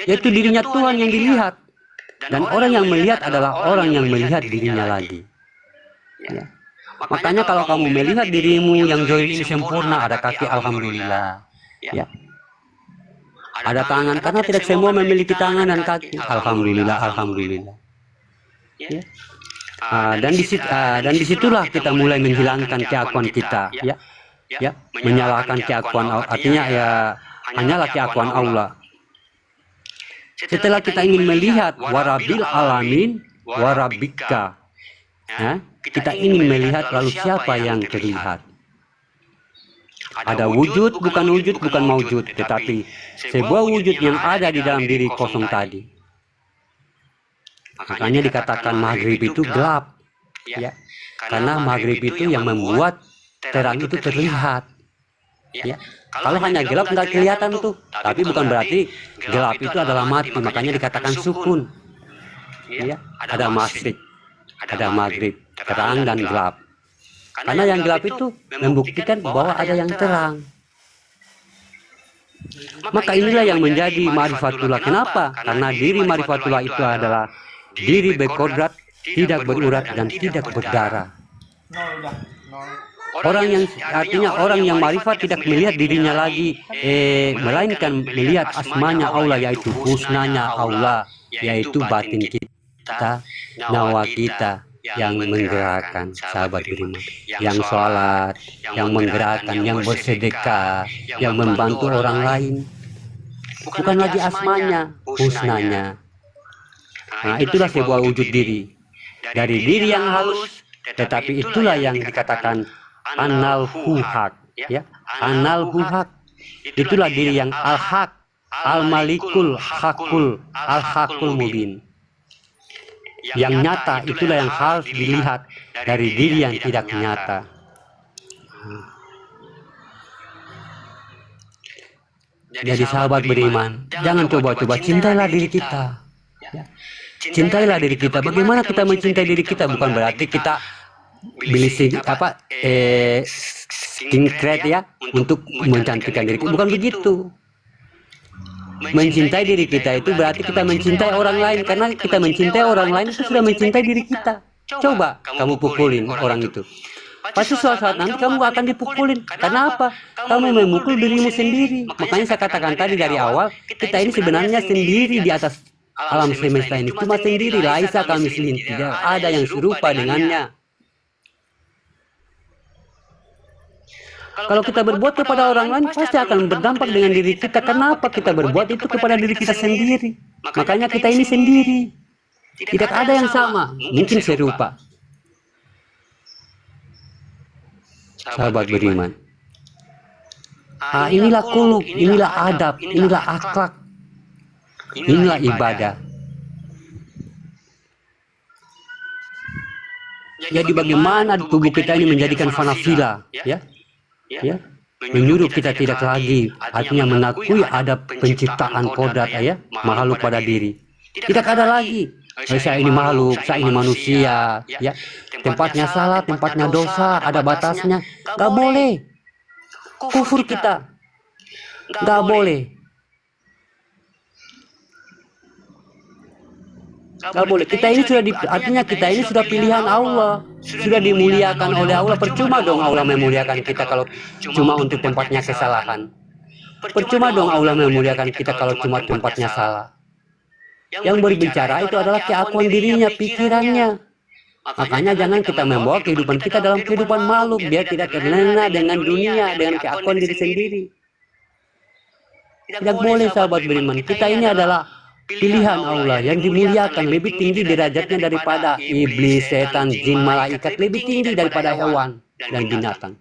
yaitu dirinya Tuhan yang dilihat. Dan orang yang melihat adalah orang yang melihat dirinya lagi. Ya. Makanya kalau kamu melihat dirimu yang zahir ini sempurna, ada kaki, alhamdulillah. Ya. Ada tangan, karena tidak semua memiliki tangan dan kaki, alhamdulillah, alhamdulillah. Ya. Dan disitulah kita mulai menghilangkan keakuan kita, ya, menyalahkan keakuan, artinya ya hanyalah keakuan Allah. Setelah kita ingin melihat warabil alamin warabika, ya, kita ingin melihat lalu siapa yang terlihat. Ada wujud, bukan maujud, tetapi sebuah wujud yang ada di dalam diri kosong tadi. Makanya dikatakan maghrib itu gelap, ya, karena maghrib itu yang membuat terang itu terlihat. Ya. Kalau hanya gelap nggak kelihatan tuh, tapi bukan berarti gelap itu adalah mati. Makanya dikatakan sukun. Ya. Ada masyrik, ada maghrib, terang dan gelap. Karena yang gelap itu membuktikan bahwa ada yang terang. Maka inilah yang menjadi ma'rifatullah. Kenapa? Karena diri ma'rifatullah itu adalah diri berkodrat, tidak berurat dan tidak berdarah. Orang yang artinya orang yang ma'rifat tidak melihat dirinya lagi, melainkan melihat asmanya Allah, yaitu husnanya Allah, yaitu batin kita, nyawa kita yang menggerakkan, sahabat beriman, yang sholat, yang menggerakkan, yang bersedekah, yang membantu orang lain. Bukan lagi asmanya, husnanya. Nah, itulah sebuah wujud diri. Dari diri yang halus, tetapi itulah yang dikatakan analhu haq, ya, analhu haq. Itulah diri yang al-haq, al-malikul haqul, al-haqul mubin. Yang nyata itulah yang harus dilihat dari diri yang tidak nyata. Jadi sahabat beriman, jangan coba-coba, cintailah diri kita. Ya. Cintailah diri kita. Bagaimana kita mencintai diri kita? Bukan berarti kita beli skincare ya untuk mencantikkan diri kita. Bukan begitu. Mencintai diri kita itu berarti kita mencintai orang lain. Karena kita mencintai orang lain itu sudah mencintai diri kita. Coba kamu pukulin orang itu, pasti suatu saat nanti kamu akan dipukulin. Karena apa? Kamu memukul dirimu sendiri. Makanya saya katakan tadi dari awal, kita ini sebenarnya sendiri di atas alam semesta ini. Cuma sendiri, laisa kamitslihi, tidak ada yang serupa dengannya. Kalau kita berbuat kepada orang lain, pasti akan berdampak dengan diri kita. Kenapa kita berbuat itu kepada diri kita sendiri? Makanya kita ini sendiri. Tidak ada yang sama, mungkin serupa. Sahabat beriman. Inilah kuluk, inilah adab, inilah akhlak, inilah ibadah. Jadi bagaimana tubuh kita ini menjadikan fanafila, ya? Ya, menyuruh kita tidak lagi, artinya mengakui ada penciptaan kodrat, ya, makhluk pada diri. Tidak ada lagi, saya ini makhluk, saya ini manusia, ya. Tempatnya salah, tempatnya dosa, ada batasnya. Gak boleh. Kufur kita. Gak boleh. Gak boleh. Kita ini sudah artinya kita ini sudah pilihan Allah, sudah dimuliakan oleh Allah. Percuma dong Allah memuliakan kita kalau cuma untuk tempatnya kesalahan. Percuma dong Allah memuliakan kita kalau cuma tempatnya salah. Yang berbicara itu adalah keakuan dirinya, pikirannya. Makanya jangan kita membawa kehidupan kita dalam kehidupan makhluk, biar tidak terlena dengan dunia, dengan keakuan diri sendiri. Tidak boleh sahabat beriman. Kita ini adalah pilihan Allah yang dimuliakan, lebih tinggi derajatnya daripada iblis, setan, jin, malaikat, lebih tinggi daripada hewan dan binatang.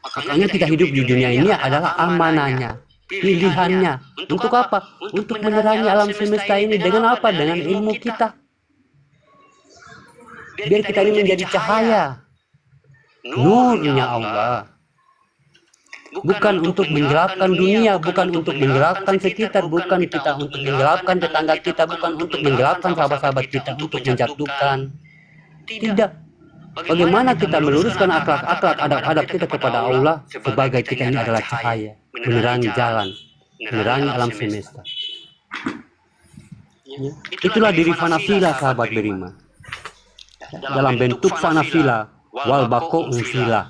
Makanya kita hidup di dunia ini adalah amanahnya, pilihannya. Untuk apa? Untuk menerangi alam semesta ini dengan apa? Dengan ilmu kita. Biar kita ini menjadi cahaya, nurnya Allah. Bukan untuk menggelapkan dunia, bukan untuk menggelapkan sekitar, bukan kita untuk menggelapkan tetangga kita, bukan untuk menggelapkan sahabat-sahabat kita, untuk menjatuhkan. Tidak. Bagaimana kita meluruskan akhlak-akhlak, adab-adab kita kepada Allah sebagai kita ini adalah cahaya, menerangi jalan, menerangi alam semesta. Ya. Itulah diri fanafila, sahabat beriman. Dalam bentuk fanafila, wal bako fila.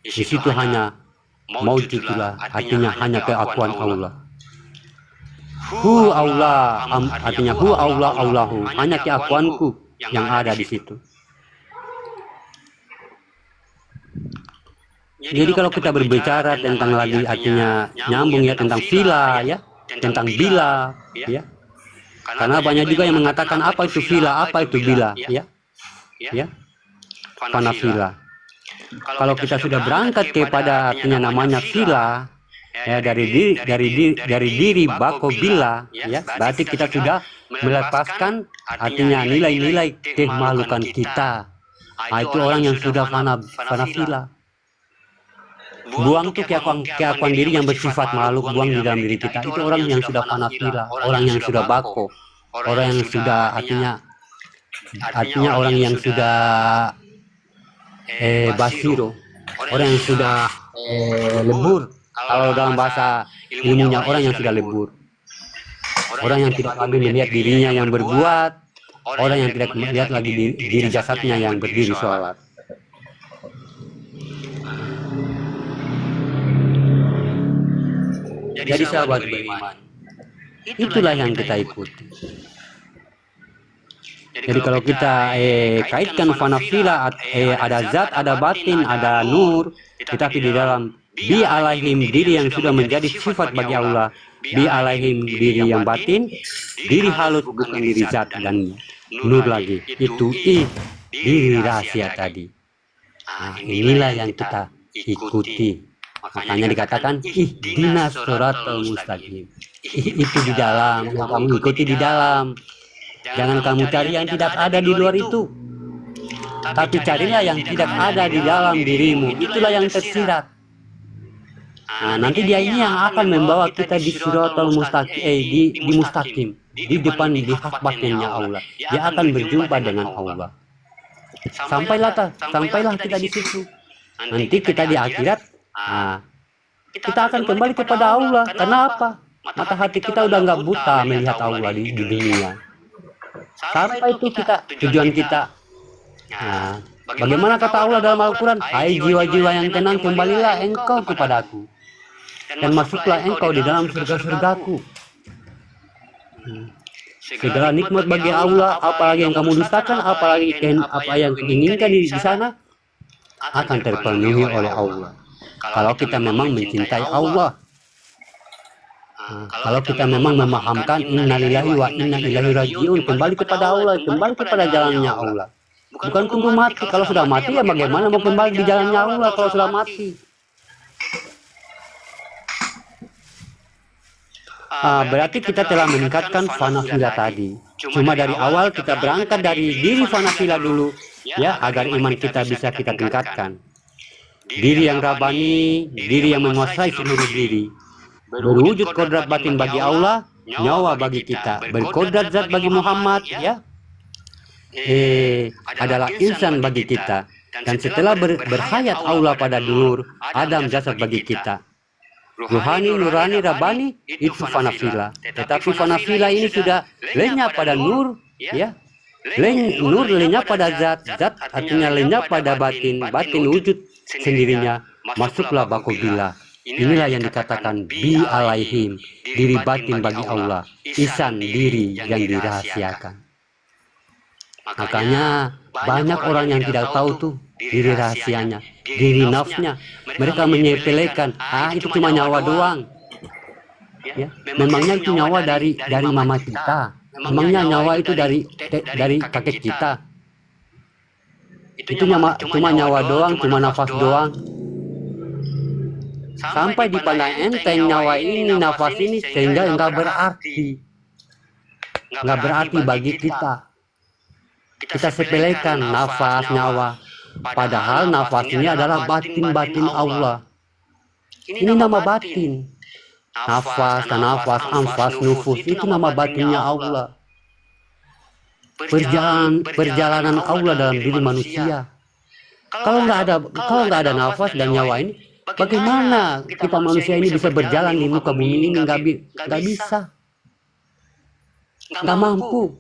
Di situ hanya maujudullah, artinya hanya keakuan Allah. Hu Allah, artinya hu Allah Allahu, hanya keakuanku yang ada di situ. Jadi kalau kita berbicara tentang lagi artinya nyambung ya tentang fila ya, tentang bila ya. Karena banyak juga yang mengatakan apa itu fila, apa itu bila ya. Ya. Fanafila. Kalau kita sudah berangkat kepada artinya namanya fila ya dari diri bako bila ya, berarti kita sudah melepaskan artinya nilai-nilai kemalukan kita. Nah, itu orang yang sudah fanafila. Buang tuh keakuan diri yang bersifat makhluk, buang di dalam diri kita. Itu orang yang sudah fanafila, orang yang sudah bako, orang yang sudah artinya orang yang sudah basiro, orang yang sudah lebur. Kalau dalam bahasa ilmunya orang yang sudah lebur, orang yang tidak lagi melihat dirinya yang berbuat, orang yang tidak melihat lagi diri jasadnya yang berdiri sholat. Jadi sahabat beriman, itulah yang kita ikuti. Jadi kalau kita kaitkan fanafila, ada zat, ada batin, ada nur, tetapi di dalam bi alaihim, diri yang sudah menjadi sifat bagi Allah, bi alaihim, diri yang batin, diri halus bukan diri zat, dan nur lagi, itu diri rahasia tadi. Nah, inilah yang kita ikuti. Makanya dikatakan ihdinas shiratal mustaqim. Itu di dalam, yang kamu ikuti di dalam. Jangan kamu cari yang tidak ada di luar itu, tapi carilah yang tidak ada di dalam dirimu. Itulah yang tersirat. Nah, nanti dia ini yang akan membawa kita di shiratal mustaqim, di mustaqim, di depan, di hak batinnya Allah. Dia akan berjumpa dengan Allah. Sampailah kita di situ. Nanti kita di akhirat, kita akan kembali kepada Allah. Kenapa? Mata hati kita udah nggak buta melihat Allah di dunia. Sampai itu tujuan kita. Nah, bagaimana kata Allah dalam Al-Quran? Hai jiwa-jiwa yang tenang, kembalilah engkau kepadaku, dan masuklah engkau di dalam surga-surgaku. Segala nikmat bagi Allah, apalagi yang kamu dustakan, apalagi apa yang diinginkan di sana, akan terpenuhi oleh Allah. Kalau kita memang mencintai Allah, kalau kita memang memahamkan innalillahi wa inna ilaihi rajiun, kembali kepada Allah, kembali kepada jalannya Allah. Bukan tunggu mati. Kalau sudah mati ya bagaimana mau kembali di jalannya Allah kalau sudah mati? Berarti kita telah meningkatkan fanafila tadi. Cuma dari awal kita berangkat dari diri fanafila dulu ya, agar iman kita bisa kita tingkatkan. Diri yang rabani, diri yang menguasai seluruh diri, berwujud kodrat batin bagi Allah, nyawa bagi kita, berkodrat zat bagi Muhammad ya, adalah insan bagi kita, dan setelah berhayat Allah pada dulur Adam jasad bagi kita. Ruhani, nurani, rabani itu fanafila. Tetapi fanafila ini sudah lenyap pada nur ya, nur lenyap pada zat, zat artinya lenyap pada batin, batin wujud sendirinya, masuklah bakobila. Inilah yang dikatakan bi alaihim, diri batin bagi Allah, isan diri yang dirahasiakan. Makanya banyak orang yang tidak tahu tuh diri rahasianya, diri nafsnya. Mereka menyepelekan, itu cuma nyawa doang. Ya, memangnya itu nyawa dari mama kita. Memangnya nyawa itu dari kakek kita. Itu cuma nyawa doang, cuma nafas doang. Sampai dipandang enteng nyawa ini, nafas ini, sehingga nggak berarti bagi kita. Kita sepelekan nafas, nyawa, padahal nafas ini adalah batin-batin Allah. Ini nama batin. Nafas, tanafas, anfas, nufus, itu nama batinnya Allah. Perjalanan Allah dalam diri manusia. Kalau nggak ada nafas dan nyawa ini, bagaimana kita manusia ini bisa berjalan di muka bumi ini? Nggak bisa. nggak mampu.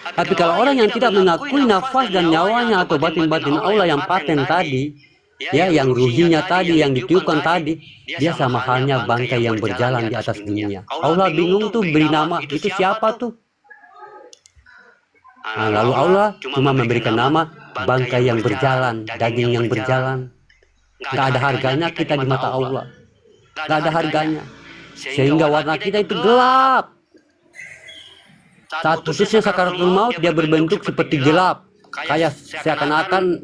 Tapi kalau orang yang tidak mengakui nafas dan nyawanya atau batin-batin Allah yang paten tadi, ya, yang ruhinya tadi, yang ditiupkan tadi, dia sama halnya bangkai yang berjalan di atas dunia. Allah bingung tuh beri nama, itu siapa tuh? Nah, lalu Allah cuma memberikan nama bangkai yang berjalan, daging yang berjalan. Gak ada harganya kita di mata Allah. Gak ada harganya. Sehingga warna kita itu gelap. Saat putusnya sakaratul maut, dia berbentuk seperti gelap. Kayak seakan-akan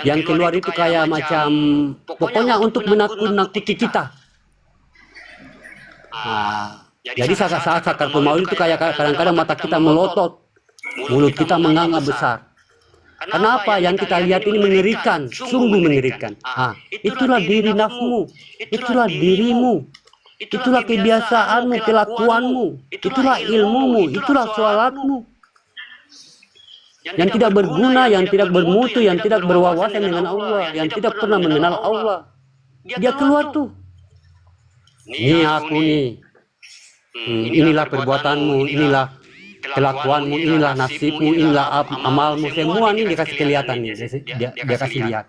yang keluar itu kayak macam, pokoknya untuk menakut-nakuti kita. Nah, jadi saat sakaratul maut itu kayak kadang-kadang mata kita melotot, mulut kita menganga besar. Kenapa? Yang kita lihat ini mengerikan, sungguh mengerikan. Itulah diri nafmu, itulah dirimu. Itulah kebiasaanmu, kelakuanmu, itulah ilmumu, itulah sholatmu. Yang tidak berguna, yang tidak bermutu, yang tidak berwawasan dengan Allah, yang tidak pernah mengenal Allah. Dia keluar tuh. Ini aku nih. Inilah perbuatanmu, inilah kelakuanmu, inilah nasibmu, inilah amalmu. Semua nih dikasih kelihatan nih. Dia kasih lihat.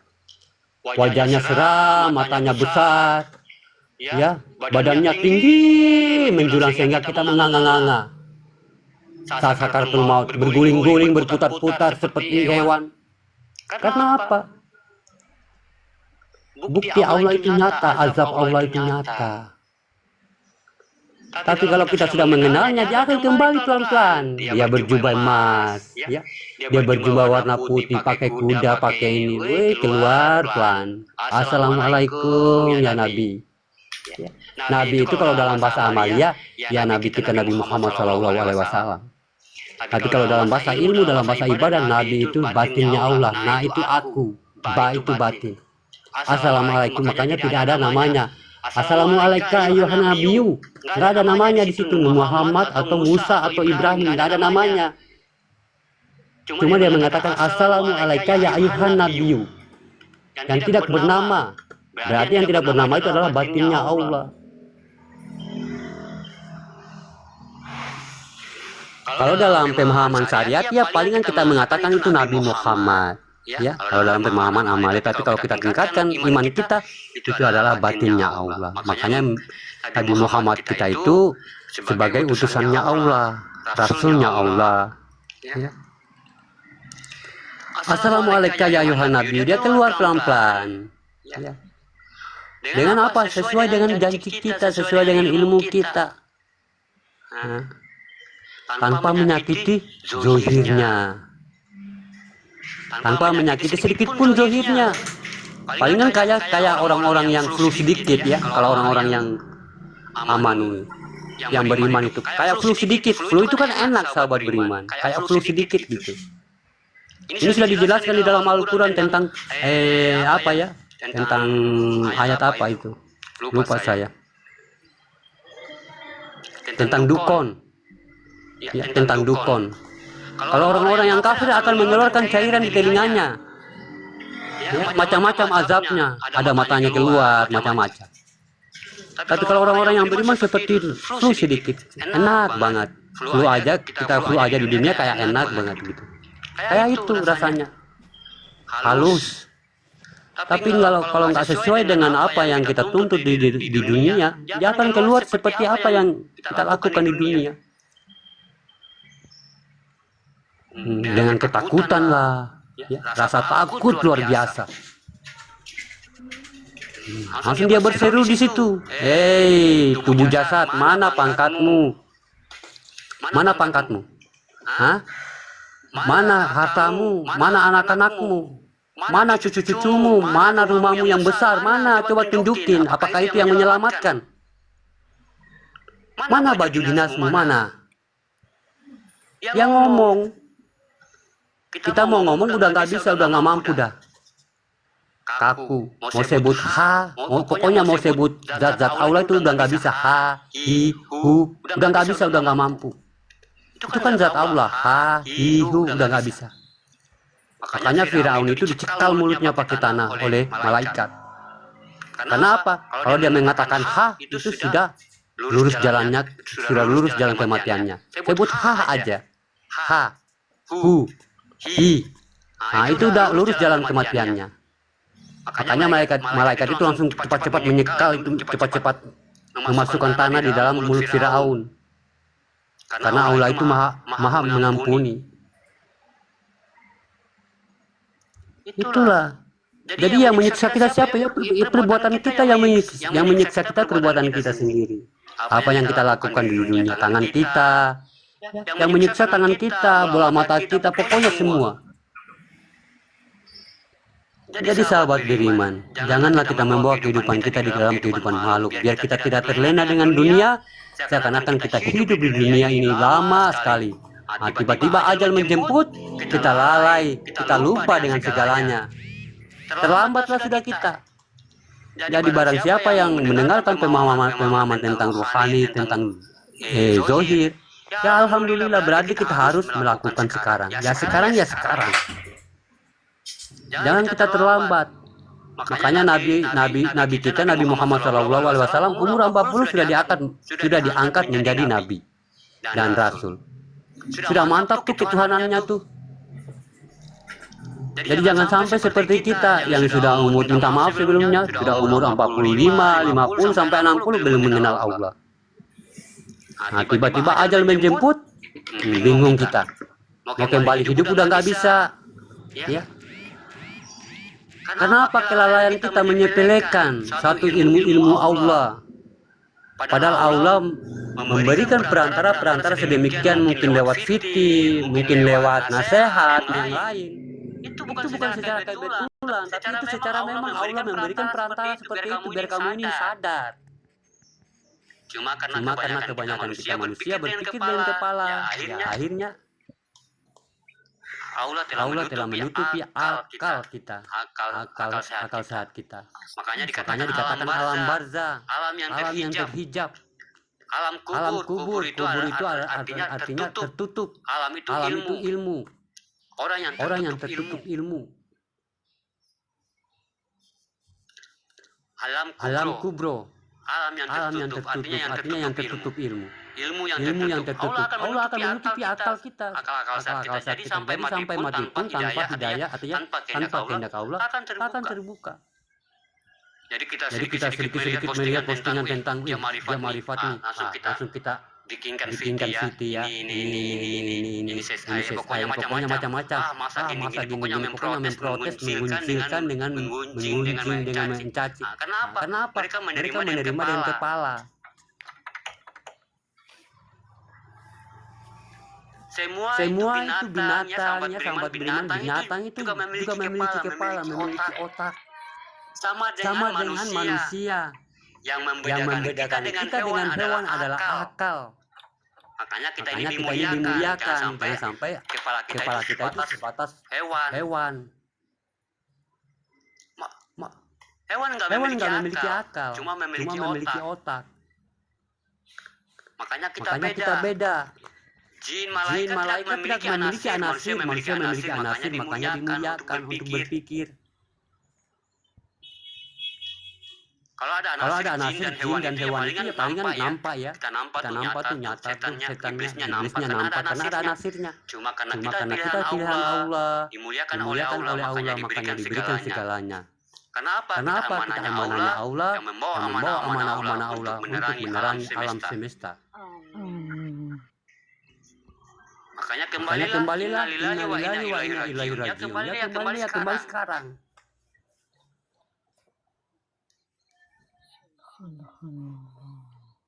Wajahnya seram, matanya besar. Ya, badannya tinggi menjulang sehingga kita menganga-nganga. Saat sakaratul maut berguling-guling, berputar-putar seperti hewan. Karena apa? Bukti Allah itu nyata, azab Allah itu nyata. Tapi kalau kita sudah mengenalnya, dia akan kembali pelan-pelan. Dia berjubah emas, ya. Dia berjubah warna putih, pakai kuda, pakai ini. Wih, keluar pelan. Assalamualaikum ya Nabi. Ya. Nabi itu kalau dalam bahasa Amalia, ya Nabi kita Nabi Muhammad SAW. Tapi kalau dalam bahasa ilmu, dalam bahasa ibadah, Nabi itu batinnya Allah. Nah itu aku, ba itu batin. Assalamualaikum, makanya tidak ada namanya Assalamualaikum ayuhan nabiyu. Nggak ada namanya di situ Muhammad atau Musa atau Ibrahim, nggak ada namanya. Cuma dia mengatakan Assalamualaikum ya ayuhan nabiyu. Yang tidak bernama. Berarti yang tidak bernama itu adalah batinnya Allah. Kalau dalam pemahaman syariat, ya palingan kita mengatakan itu Nabi Muhammad. Ya, kalau dalam pemahaman amalia, tapi kalau kita tingkatkan iman kita, itu adalah batinnya Allah. Makanya Nabi Muhammad kita itu sebagai utusannya Allah, rasulnya Allah. Ya. Assalamualaikum ya ayuhan nabi. Dia keluar pelan-pelan. Ya. Dengan apa? Sesuai dengan janji kita, sesuai dengan ilmu kita. Nah, tanpa menyakiti zohirnya, tanpa menyakiti sedikit pun zohirnya. Palingan kayak orang-orang yang flu sedikit ya. Kalau orang-orang yang aman, yang beriman itu kayak flu sedikit. Flu itu kan enak sahabat beriman. Kayak flu sedikit gitu. Ini sudah dijelaskan di dalam Al-Quran tentang apa ya? Tentang ayat apa itu? Lupa saya. Tentang dukun. Ya, tentang dukun. Kalau orang-orang yang kafir akan mengeluarkan cairan di telinganya. Ya, macam-macam azabnya. Ada matanya keluar, macam-macam. Tapi kalau orang-orang yang beriman seperti itu, flu sedikit. Enak banget. Flu aja, kita flu aja di dunia kayak enak banget gitu. Kayak itu rasanya. Halus. Tapi kalau nggak sesuai dengan apa yang kita tuntut di dunia, dia akan keluar seperti apa yang kita lakukan di dunia. Dengan ketakutan lah, ya, rasa takut luar biasa. Langsung dia berseru di situ, hei tubuh jasad, mana pangkatmu? Mana pangkatmu? Hah? Mana hartamu? Mana anak-anakmu? Mana cucu-cucumu? Mana rumahmu yang besar? Mana? Coba tunjukin. Apakah itu yang menyelamatkan? Mana baju dinasmu? Mana? Yang ngomong. Kita mau ngomong udah nggak bisa, udah nggak mampu dah. Kaku. Mau sebut ha, pokoknya mau sebut zat-zat Allah itu udah nggak bisa. Ha, hi, hu, udah nggak bisa, udah nggak mampu. Itu kan zat Allah. Ha, hi, hu, udah nggak bisa. Makanya Firaun itu dicekal mulutnya pakai tanah oleh malaikat. Karena apa? Kalau dia mengatakan ha, itu sudah lurus jalannya, sudah lurus jalan kematiannya. Sebut ha aja, ha, hu, hi. Nah itu udah lurus jalan kematiannya. Makanya malaikat itu langsung cepat-cepat menyekal itu, cepat-cepat memasukkan tanah di dalam mulut Firaun. Karena Allah itu maha mengampuni. Itulah. Jadi yang menyiksa kita siapa ya? Perbuatan kita yang menyiksa kita, perbuatan kita sendiri. Apa yang kita lakukan di dunia, tangan kita, yang menyiksa tangan kita, bola mata kita, pokoknya semua. Jadi sahabat beriman, janganlah kita membawa kehidupan kita di dalam kehidupan makhluk, biar kita tidak terlena dengan dunia, seakan-akan kita hidup di dunia ini lama sekali. Nah, tiba-tiba ajal menjemput, kita lalai, kita lupa dengan segalanya. Terlambatlah sudah kita. Jadi barang siapa yang mendengarkan pemahaman tentang rohani, tentang zohir, ya alhamdulillah, berarti kita harus melakukan sekarang. Ya sekarang, ya sekarang. Jangan kita terlambat. Makanya Nabi kita, Nabi Muhammad SAW, umur 40 sudah diangkat menjadi Nabi dan Rasul. Sudah mantap tuh ketuhanannya tuh. Jadi jangan sampai seperti kita yang sudah umur, minta maaf sebelumnya, sudah umur 45, 50 sampai 60 belum mengenal Allah. Nah tiba-tiba ajal menjemput, bingung kita. Mau kembali hidup udah nggak bisa. Ya. Karena apa? Kelalaian kita menyepelekan satu ilmu Allah. Padahal Allah memberikan perantara sedemikian, mungkin lewat fitih, mungkin lewat nasihat yang lain. Itu bukan secara kebetulan, tapi itu secara memang Allah memberikan perantara seperti itu biar kamu ini sadar. Cuma karena kebanyakan kita manusia berpikir dengan kepala, ya akhirnya Allah telah menutupi akal kita, akal sehat kita. Makanya dikatakan alam barzah, alam yang terhijab. Alam kubur itu artinya tertutup. Alam itu ilmu. Orang yang tertutup ilmu. Alam kubro. Alam yang tertutup, artinya yang tertutup ilmu. Ilmu yang tertutup. Allah akan menutupi akal kita. Akal sehat kita. Sampai mati pun tanpa hidayah, artinya tanpa kehendak Allah akan terbuka. Jadi kita sedikit-sedikit melihat postingan tentang ya marifat ini. Langsung kita bikinkan fiti ya. Ini pokoknya macam-macam. Masa gini, pokoknya memprotes, mengunjilkan dengan mencaci. Kenapa? Mereka menerima dengan kepala. Semua itu binatangnya, sahabat beriman, binatang itu juga memiliki kepala, memiliki otak. Sama dengan manusia. Yang membedakan kita dengan hewan adalah akal. Makanya kita ini dimuliakan, jangan sampai kepala kita itu sebatas hewan. Hewan nggak memiliki akal, cuma memiliki otak. Makanya kita beda. Jin malaikat tidak memiliki anasir, manusia memiliki anasir, makanya dimuliakan untuk berpikir. Kalau ada anasir jin dan hewan itu ya palingan nampak ya. Kita nampak tuh nyata tuh setannya, iblisnya nampak karena ada anasirnya. Cuma karena kita pilihan Allah, dimuliakan oleh Allah, makanya diberikan segalanya. Kenapa? Kita amanahnya Allah, yang membawa amanah Allah untuk menerangi alam semesta. Makanya kembalilah, innalillahi wa inna ilaihi raji'un. Kembali sekarang.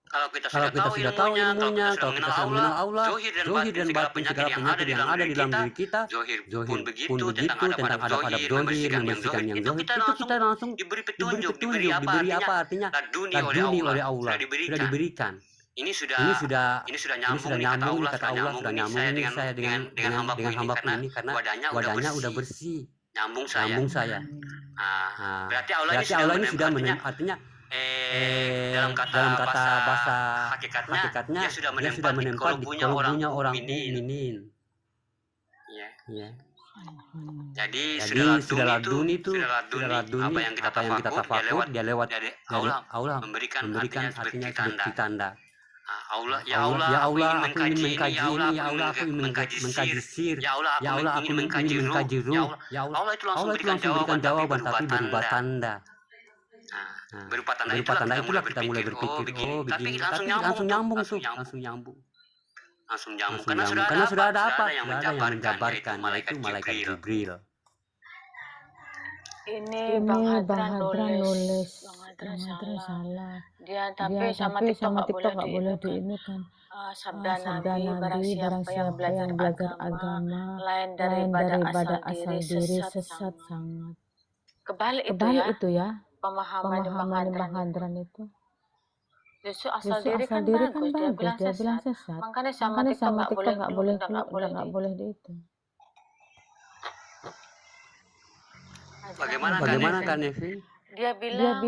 Kalau kita sudah tahu ilmunya, kalau kita sudah mengenal Allah, zohir dan batin segala penyakit yang ada di dalam diri kita, zohir pun begitu tentang adab-adab zohir, membersihkan yang zohir, itu kita langsung diberi petunjuk, diberi apa artinya, laduni oleh Allah, sudah diberikan. Ini sudah nyambung kata Allah, sudah nyambung ini saya dengan hambaku ini karena wadahnya udah bersih, nyambung saya. Berarti Allah ini sudah artinya dalam kata bahasa hakikatnya dia sudah menempat di kolbunya orang mukminin. Ya. Jadi Sudah ladun itu, sudah ladun apa yang kita tafakur, dia lewat dari dari Allah memberikan memberikan artinya artinya seperti seperti tanda. tanda. Allah, Ya aku Allah, ingin aku ingin mengkaji mengkaji ini, ini. Ya Allah, aku ingin mengkaji sir. Ya Allah, Ya Allah, aku ingin ingin mengkaji ruh. Ya Allah, Allah itu langsung Allah itu berikan langsung berikan jawaban tapi berupa berupa tanda. tanda. Berupa tanda Itulah kita mulai berpikir, oh begini. Tapi langsung nyambung tuh, langsung nyambung. Karena sudah ada apa? Sudah ada yang menjabarkan, yaitu malaikat Jibril. Ini Bang Hadran nulis, Bang Hadran salah. Dia tapi sama TikTok nggak boleh di ini kan. Sabda Nabi, barang siapa yang belajar agama lain daripada asal diri sesat sangat. Kebalik itu ya. Pemahaman Bang Hadran itu. Justru asal diri kan bagus, dia bilang sesat. Makanya sama TikTok nggak boleh di itu. Bagaimana kan Nevi? Dia bilang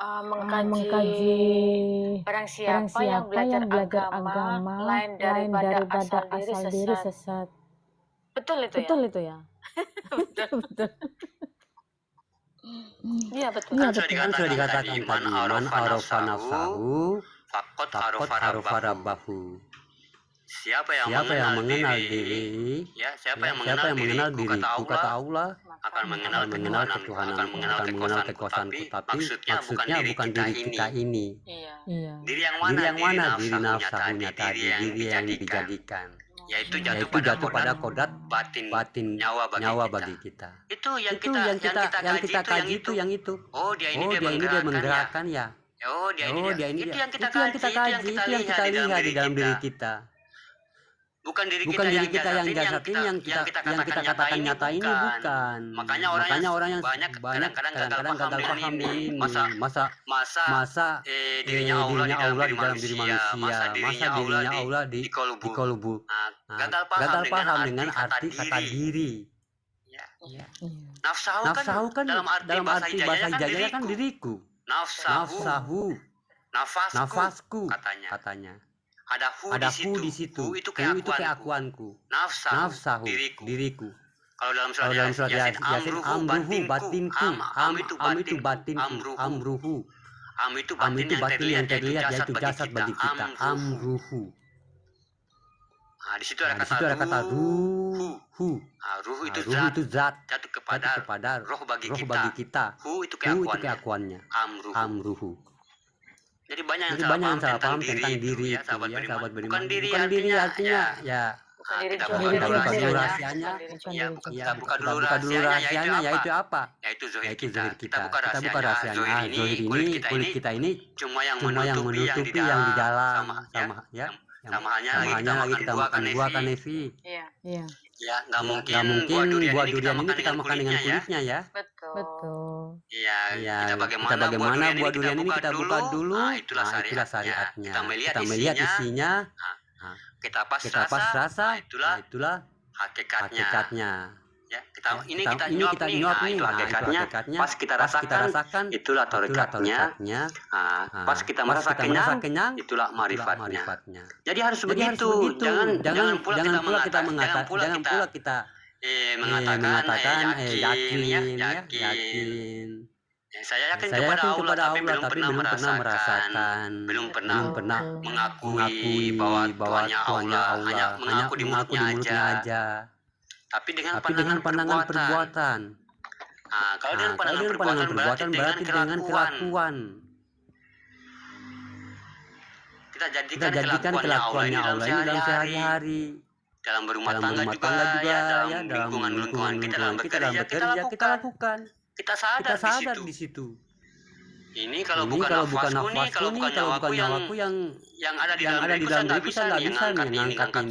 mengkaji barang siapa yang belajar agama lain daripada asal diri sesat. Betul itu ya? Betul. Iya betul. Kan sudah dikatakan tadi, man arafa nafsahu faqad arafa rabbahu. Siapa yang mengenal diri, siapa yang mengenal diriku, kata Allah, akan mengenal ketuhanan, akan mengenal kekuasaanku. Tapi maksudnya bukan diri kita ini. Iya. Diri yang mana? Diri nafsunya tadi, diri yang dijadikan. Yaitu jatuh pada kodrat batin nyawa bagi kita. Itu yang kita kaji itu yang itu. Oh, dia ini dia menggerakkan ya. Oh, dia ini itu yang kita kaji, itu yang kita lihat di dalam diri kita. Bukan diri kita yang jasad ini yang kita katakan nyata ini bukan. Makanya orang yang banyak kadang-kadang gagal paham di ini. Masa dirinya Allah di dalam diri manusia, masa dirinya Allah di kolbu. Gagal paham dengan arti kata diri. Nafsahu kan dalam arti bahasa hijayanya kan diriku. Nafsahu, nafasku katanya. Ada hu di situ. Hu itu keakuanku. Nafsahu, diriku. Kalau dalam surat Yasin, amruhu batinku. Am itu batinku. Amruhu. Am itu batin yang terlihat, yaitu jasad bagi kita. Amruhu. Di situ ada kata ruhu. Ruh itu zat. Jatuh kepada roh bagi kita. Hu itu keakuannya. Amruhu. Jadi banyak yang salah paham tentang diri itu, sahabat beriman. Bukan diri artinya ya kita buka dulu rahasianya. Kita buka dulu rahasianya, yaitu apa? Yaitu zahir kita. Kita buka rahasianya. Zahir ini, kulit kita ini cuma yang menutupi yang di dalam. Sama hanya lagi kita makan buah kan Nevi. Iya. Ya, nggak mungkin buah durian ini kita makan dengan kulitnya ya. Betul. Iya, kita bagaimana buah durian ini kita buka dulu. Itulah syariatnya. Kita melihat isinya. Kita pas rasa. Itulah hakikatnya. Ya, kita nyuap nih, itu hakikatnya. Pas kita rasakan, itulah torikatnya. Pas kita merasa kenyang, itulah marifatnya. Jadi harus begitu. Jangan pula kita mengatakan yakin. Saya yakin kepada Allah, tapi belum pernah merasakan, belum pernah mengakui bahwa Tuhannya Allah, hanya mengaku di mulutnya aja. Tapi dengan pandangan perbuatan. Kalau dengan pandangan perbuatan berarti dengan kelakuan. Kita jadikan kelakuannya Allah ini dalam sehari-hari. Dalam berumah tangga juga, dalam lingkungan kita, dalam bekerja, kita lakukan. Kita sadar di situ. Ini kalau bukan nafasku nih, kalau bukan nyawaku yang ada di dalam diriku, saya nggak bisa mengangkat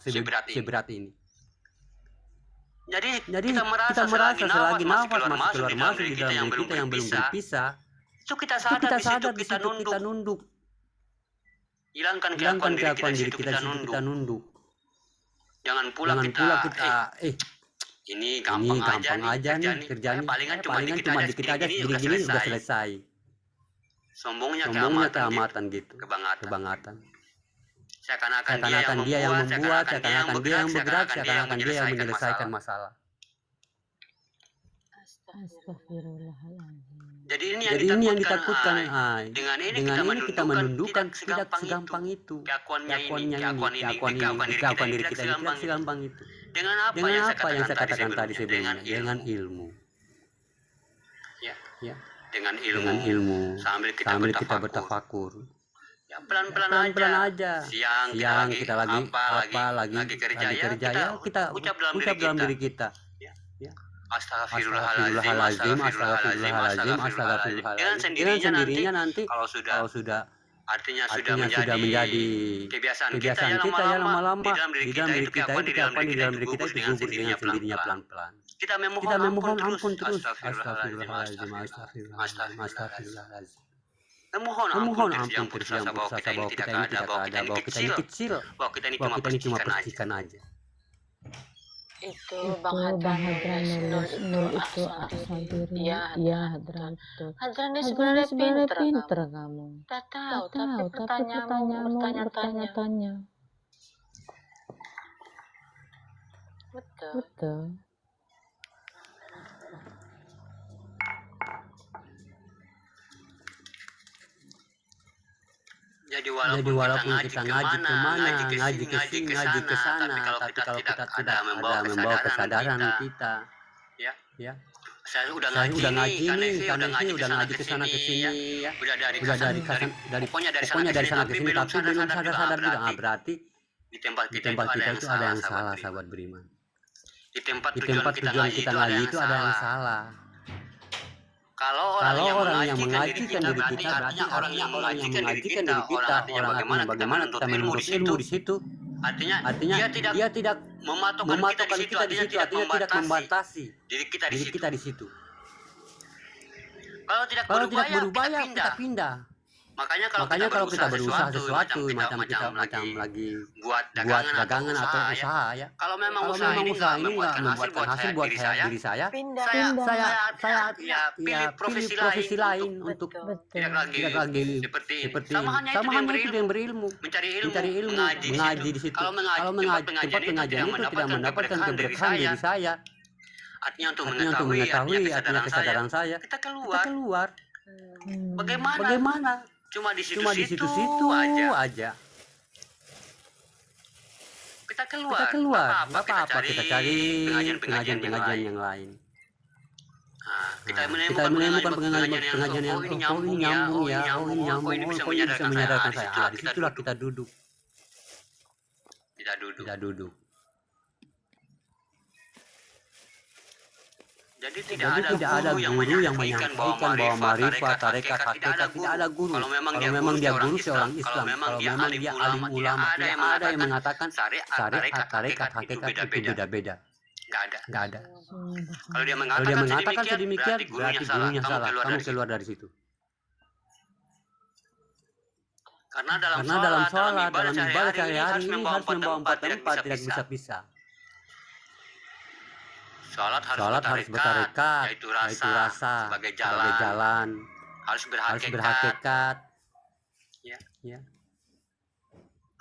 seberat ini. Jadi kita merasa selagi nafas masih keluar masuk di dalam diri kita yang belum berpisah, itu kita sadar di situ kita nunduk. Hilangkan kelakuan diri kita nunduk. Jangan pula kita ini gampang aja nih kerjaan. Palingan cuma dikit aja gini udah selesai. Sombongnya keamatan gitu. Kebangatan. seakan-akan dia yang membuat, seakan-akan dia yang bergerak, seakan-akan dia yang menyelesaikan masalah. Astagfirullahaladzim. Jadi ini yang ditakutkan. Dengan ini kita menundukkan tidak segampang itu. Keakuan diri kita tidak segampang itu. Dengan apa yang saya katakan tadi sebelumnya? Dengan ilmu. Ya, dengan ilmu. Sambil kita bertafakur. Ya, pelan-pelan aja. Siang kita lagi kerja ya, kita ucap dalam diri kita. Ya. Astagfirullahaladzim. Dengan sendirinya nanti kalau sudah artinya sudah menjadi kebiasaan kita ya lama-lama di dalam diri kita itu gugur dengan sendirinya pelan-pelan. Kita memohon ampun terus. Astagfirullahaladzim. Memohon ampun terus yang berdosa bahwa kita ini tidak ada, bahwa kita ini kecil, bahwa kita ini cuma percikan aja. Itu Bang Hadran nul itu Asabiri. Ya Hadran itu. Hadran dia Hadran sebenarnya sebenarnya pinter kamu. Tak tahu, Tahu, tapi tapi pertanyaanmu bertanya-tanya. bertanya-tanya. Betul. Betul. Jadi walaupun kita ngaji kemana, ngaji ke sini, ngaji ke sana, tapi kalau kita tidak membawa kesadaran kita, ya. Saya udah ngaji nih, udah ngaji ke sana ke sini, ya. Udah pokoknya dari sana ke sini, tapi belum sadar juga. Berarti di tempat kita itu ada yang salah, sahabat beriman. Di tempat tujuan kita ngaji itu ada yang salah. Kalau orang yang mengajikan diri kita, berarti orang yang mengajikan diri kita, orang bagaimana kita menuntut ilmu di situ. Artinya dia tidak mematokkan kita di situ, artinya tidak membatasi diri kita di situ. Kalau tidak berubah ya kita pindah. Makanya kalau kita berusaha sesuatu macam lagi buat dagangan atau usaha ya. Kalau memang usaha ini membuatkan hasil buat diri saya, saya pilih profesi lain untuk tidak lagi seperti sama hanya itu yang berilmu, mencari ilmu, mengaji di situ. Kalau mengaji tempat pengajian itu tidak mendapatkan keberkahan diri saya. Artinya untuk mengetahui artinya kesadaran saya, kita keluar. Bagaimana? Cuma di situ aja. Kita keluar. Nggak apa-apa. Kita cari pengajian yang lain. Kita menemukan pengajian yang ini nyambung ya. Ini bisa menyadarkan saya. Disitulah kita duduk. Kita duduk. Jadi tidak ada guru yang menyampaikan bahwa marifat, tarekat, hakikat, tidak ada guru. Kalau memang dia guru seorang Islam, kalau memang dia alim ulama, tidak ada yang mengatakan syariat, tarekat, hakikat itu beda-beda. Nggak ada. Kalau dia mengatakan sedemikian, berarti gurunya salah. Kamu keluar dari situ. Karena dalam sholat, dalam ibadah sehari-hari ini harus membawa empat tempat, tidak bisa-bisa. Sholat harus bertarekat, yaitu rasa sebagai jalan, harus berhakikat, ya.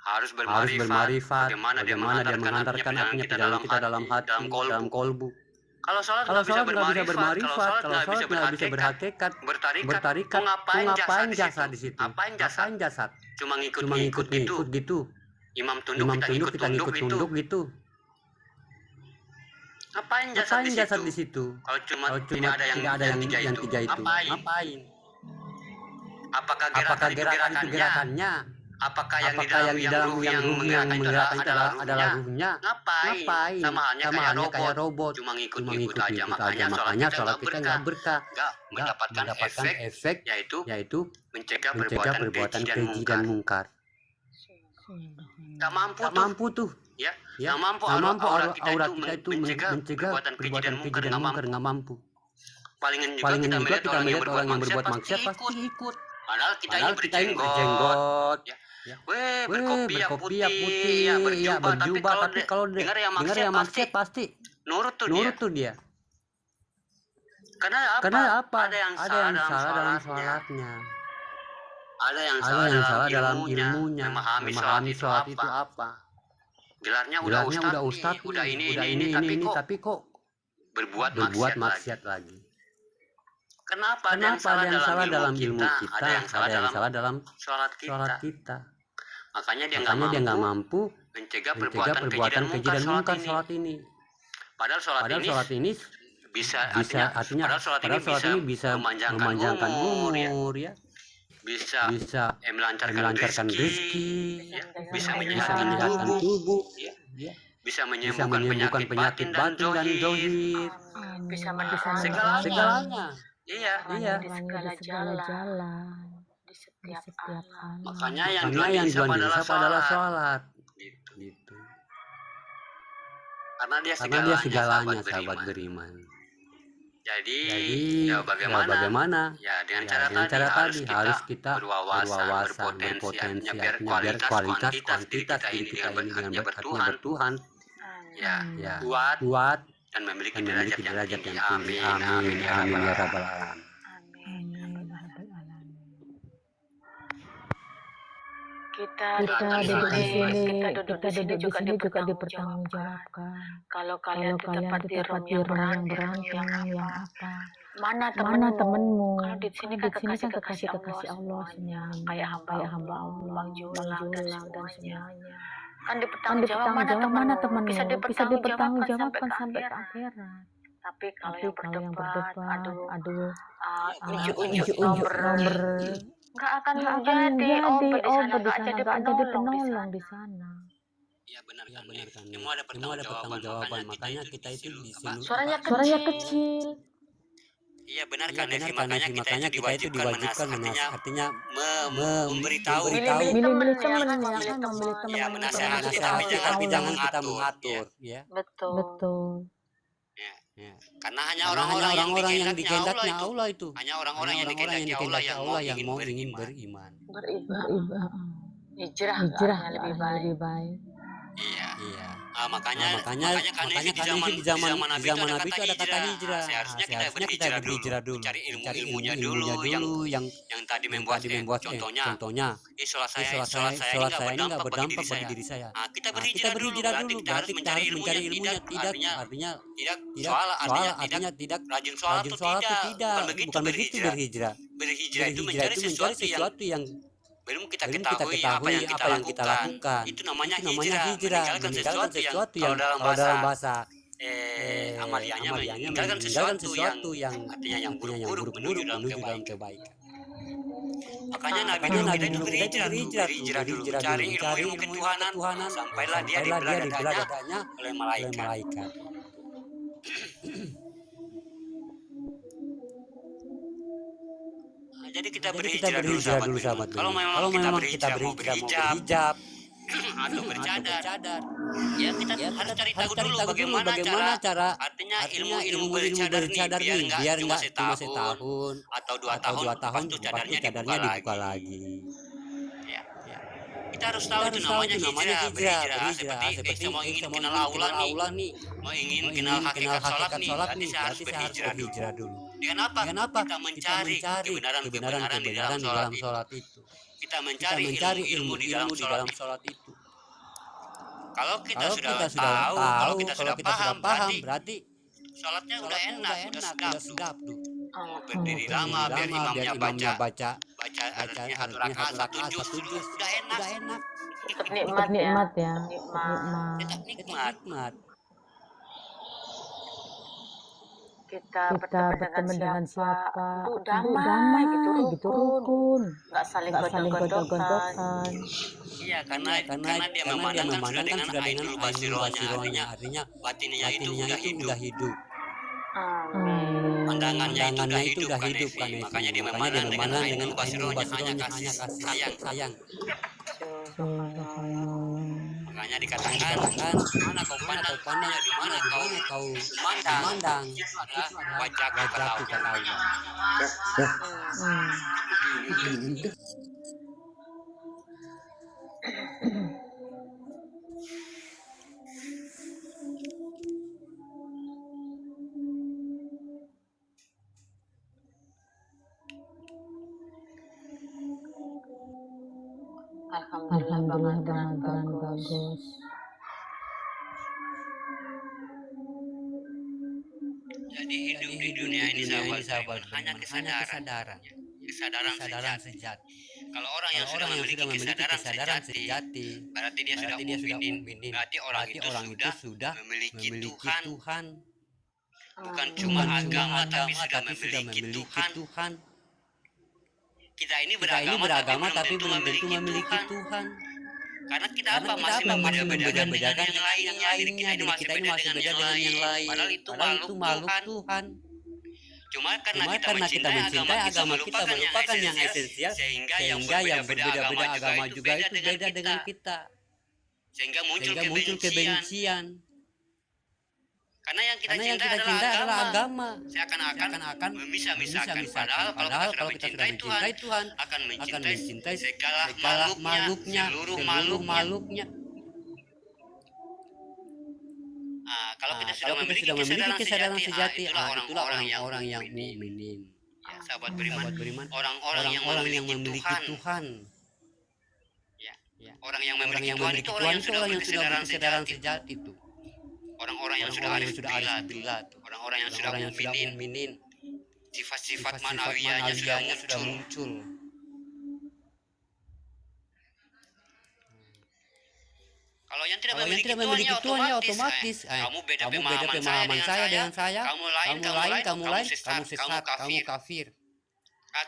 Harus bermarifat, bagaimana dia mengantarkan artinya perjalanan kita dalam hati, dalam kolbu. Kalau sholat nggak bisa bermarifat, kalau sholat nggak bisa berhakikat, bertarikat, ngapain jasa di situ? Ngapain jasad? Cuma ngikut gitu. Imam tunduk kita ngikut gitu. Ngapain jasad di situ? Kalau cuma tidak ada yang tiga itu. Ngapain? Apakah gerakan itu gerakannya? Apakah yang di dalam yang menggerakkan itu adalah ruhnya? Ngapain? Sama halnya kayak robot. Cuma ngikut aja. Makanya sholat kita nggak berkah, nggak mendapatkan efek yaitu mencegah perbuatan keji dan mungkar. Nggak mampu tuh. Ya, nggak mampu aurat kita itu mencegah perbuatan keji dan mungkar, nggak mampu. Palingan juga kita melihat orang yang berbuat maksiat pasti ikut. Padahal kita ini berjenggot, berkopi putih, berjubah, tapi kalau dengar yang maksiat pasti nurut tuh dia. Karena apa? Ada yang salah dalam sholatnya. Ada yang Ada salah yang salah dalam ilmunya, ilmunya, memahami memahami sholat sholat itu itu apa. apa. Gelarnya Gelarnya udah udah ustadz ustadz nih, udah nih, ini, udah ini, tapi kok berbuat berbuat maksiat lagi. maksiat lagi. Kenapa ada yang Kenapa ada yang salah dalam ilmu kita? kita, Ada yang salah ada yang dalam salah dalam sholat sholat kita. kita. Makanya dia Makanya dia nggak mampu mampu mencegah mencegah perbuatan keji dan mungkar sholat ini. Padahal sholat Padahal ini sholat ini bisa bisa artinya padahal sholat ini bisa memanjangkan umur ya, ya, bisa melancarkan melancarkan rezeki, rezeki, ya, bisa bisa menyehatkan menyehatkan tubuh, tubuh, ya, ya, bisa bisa menyembuhkan menyembuhkan penyakit batin dan zohir. Amin. Bisa Bisa menerangi Segalanya. segalanya. Iya, Iya. menerangi di segala jalan, di di setiap setiap alam. alam. makanya yang Karena Tuhan yang dihisap Tuhan adalah dihisap adalah sholat. sholat. Gitu. Gitu. Karena dia Karena dia segalanya, segalanya sahabat beriman. Jadi, Jadi ya bagaimana? ya Ya dengan dengan cara tadi harus kita berwawasan, berpotensi, artinya biar kualitas kuantitas diri kita ini dengan berkat Tuhan, ya, ya, kuat dan memiliki dan derajat memiliki yang derajat tinggi. yang tinggi. Amin, amin ya rabbal alamin. Amin. Amin. Ya Rabbal Alamin. Kita Kita duduk duduk di sini, kita duduk di sini juga dipertanggungjawabkan. dipertanggungjawabkan. Kalau Kalau kalian di kalian tempat di di tempat room di yang room yang berantem, berantem, yang apa? mana Mana temenmu? temenmu? Kalau di sini Kan kan di sini kan kekasih kekasih Allah semuanya, semuanya, kayak kayak hamba hamba Allah, Allah, Bang Julang dan dan semuanya. semuanya. Kan Kan dipertanggungjawab dipertanggungjawab mana temenmu? Bisa Bisa dipertanggungjawabkan dipertanggungjawabkan sampai sampai ke ke akhirat. akhirat. Tapi kalau Tapi yang kalau yang berdebat, berdebat, aduh, unjuk-unjuk unjuk nomor, nomor, nggak akan nggak akan jadi jadi over over di sana, nggak jadi penolong di di sana. sana. Ya benar Ya kan, benar Nih. kan. Semua ada pertanggungjawaban. Makanya kita itu Suaranya Suaranya kecil. kecil. Iya benar Iya kan, benar Nevi. kan, Makanya Nevi. kita Makanya itu kita itu diwajibkan artinya artinya memberitahu, Milih-milih Milih-milih temen, ya temen, kan, ya memilih kan, memilih temen. temen ya yang menasehati, menasehati, tapi jangan kita mengatur, mengatur. ya. Betul. Betul. Ya. Karena hanya Karena orang-orang yang yang dikehendaki dikehendaki Allah Allah itu. hanya orang-orang yang Hanya dikehendaki Allah yang mau ingin ingin beriman. beriman. Beribadah. Hijrah, Hijrah artinya lebih lebih baik. baik. Iya. Iya. Makanya kan Nevi Makanya di zaman Nabi itu ada kata hijrah. Seharusnya kita berhijrah dulu, mencari ilmunya dulu yang tadi membuat contohnya sholat saya ini nggak berdampak bagi diri saya. Kita berhijrah dulu, berarti kita harus mencari ilmunya. Tidak artinya tidak tidak rajin sholat itu tidak. Bukan begitu berhijrah. Berhijrah itu mencari sesuatu yang belum kita ketahui apa yang kita lakukan. Itu namanya hijrah, meninggalkan sesuatu yang kalau dalam bahasa amalianya meninggalkan sesuatu yang artinya yang buruk-buruk menuju dalam kebaikan. Makanya Nabi dulu kita itu berhijrah dulu, cari ilmu ketuhanan, sampailah dia dibelah dadanya oleh malaikat. Jadi kita berhijrah dulu sahabat. Kalau memang kita berhijrah mau berhijab atau bercadar, ya kita harus cari tahu dulu bagaimana cara artinya ilmu bercadar nih biar nggak cuma setahun atau 2 tahun lepas itu cadarnya dibuka lagi. Ya. Kita harus tahu itu namanya berhijrah. Seperti saya mau ingin kenal Allah nih, mau ingin kenal hakikat sholat nih, berarti saya harus berhijrah dulu. Dengan apa? Kita mencari kebenaran di dalam sholat itu. Kita mencari ilmu di dalam sholat itu. Kalau kita sudah tahu, kalau kita sudah paham, berarti sholatnya udah enak, udah sedap tuh. Berdiri lama biar imamnya baca artinya 1 rakaat 1 juz, udah enak. Nikmat ya. Tetap nikmat. Kita berteman dengan siapa? Untuk Damai damai gitu, rukun. nggak saling Nggak saling godok-godokan. godok-godokan. Iya, karena dia memandangkan sudah dengan ainul basirohnya, artinya batinnya itu udah hidup. Amin. Pandangannya itu udah hidup kan, makanya dia memandang dengan ainul basirohnya hanya kasih sayang. Makanya dikatakan mana kau pandang, di mana kau memandang, itu adalah wajahku kata Allah. Alhamdulillah banget beran bagus. Jadi hidup di dunia ini sahabat hanya kesadaran. Kesadaran sejati. Kalau orang yang sudah memiliki kesadaran sejati, berarti dia sudah mukminin. Berarti orang itu sudah memiliki Tuhan. Bukan cuma agama, tapi sudah memiliki Tuhan. Kita ini beragama tapi belum tentu memiliki Tuhan. Karena kita masih membeda-bedakan dengan yang lainnya. Jadi kita ini masih beda dengan yang lain. Padahal itu makhluk Tuhan. Cuma karena kita mencintai agama kita melupakan yang esensial, sehingga yang berbeda-beda agama juga itu beda dengan kita. Sehingga muncul kebencian. Karena yang kita cintai adalah agama. Seakan-akan memisah-misahkan. Padahal kalau kita sudah mencintai Tuhan, akan mencintai segala makhluknya, seluruh makhluknya. Kalau kita sudah memiliki kesadaran sejati, itulah orang-orang yang mukminin. Ya, sahabat beriman, orang-orang yang memiliki Tuhan. Ya. Orang yang memiliki Tuhan itu orang yang sudah berkesadaran sejati itu. Orang-orang yang sudah arif billah, orang-orang yang sudah mukminin. Sifat-sifat manawiyahnya sudah muncul. Kalau yang tidak memiliki Tuhan ya otomatis. Kamu beda pemahaman saya dengan saya. Kamu lain, kamu sesat, kamu kafir.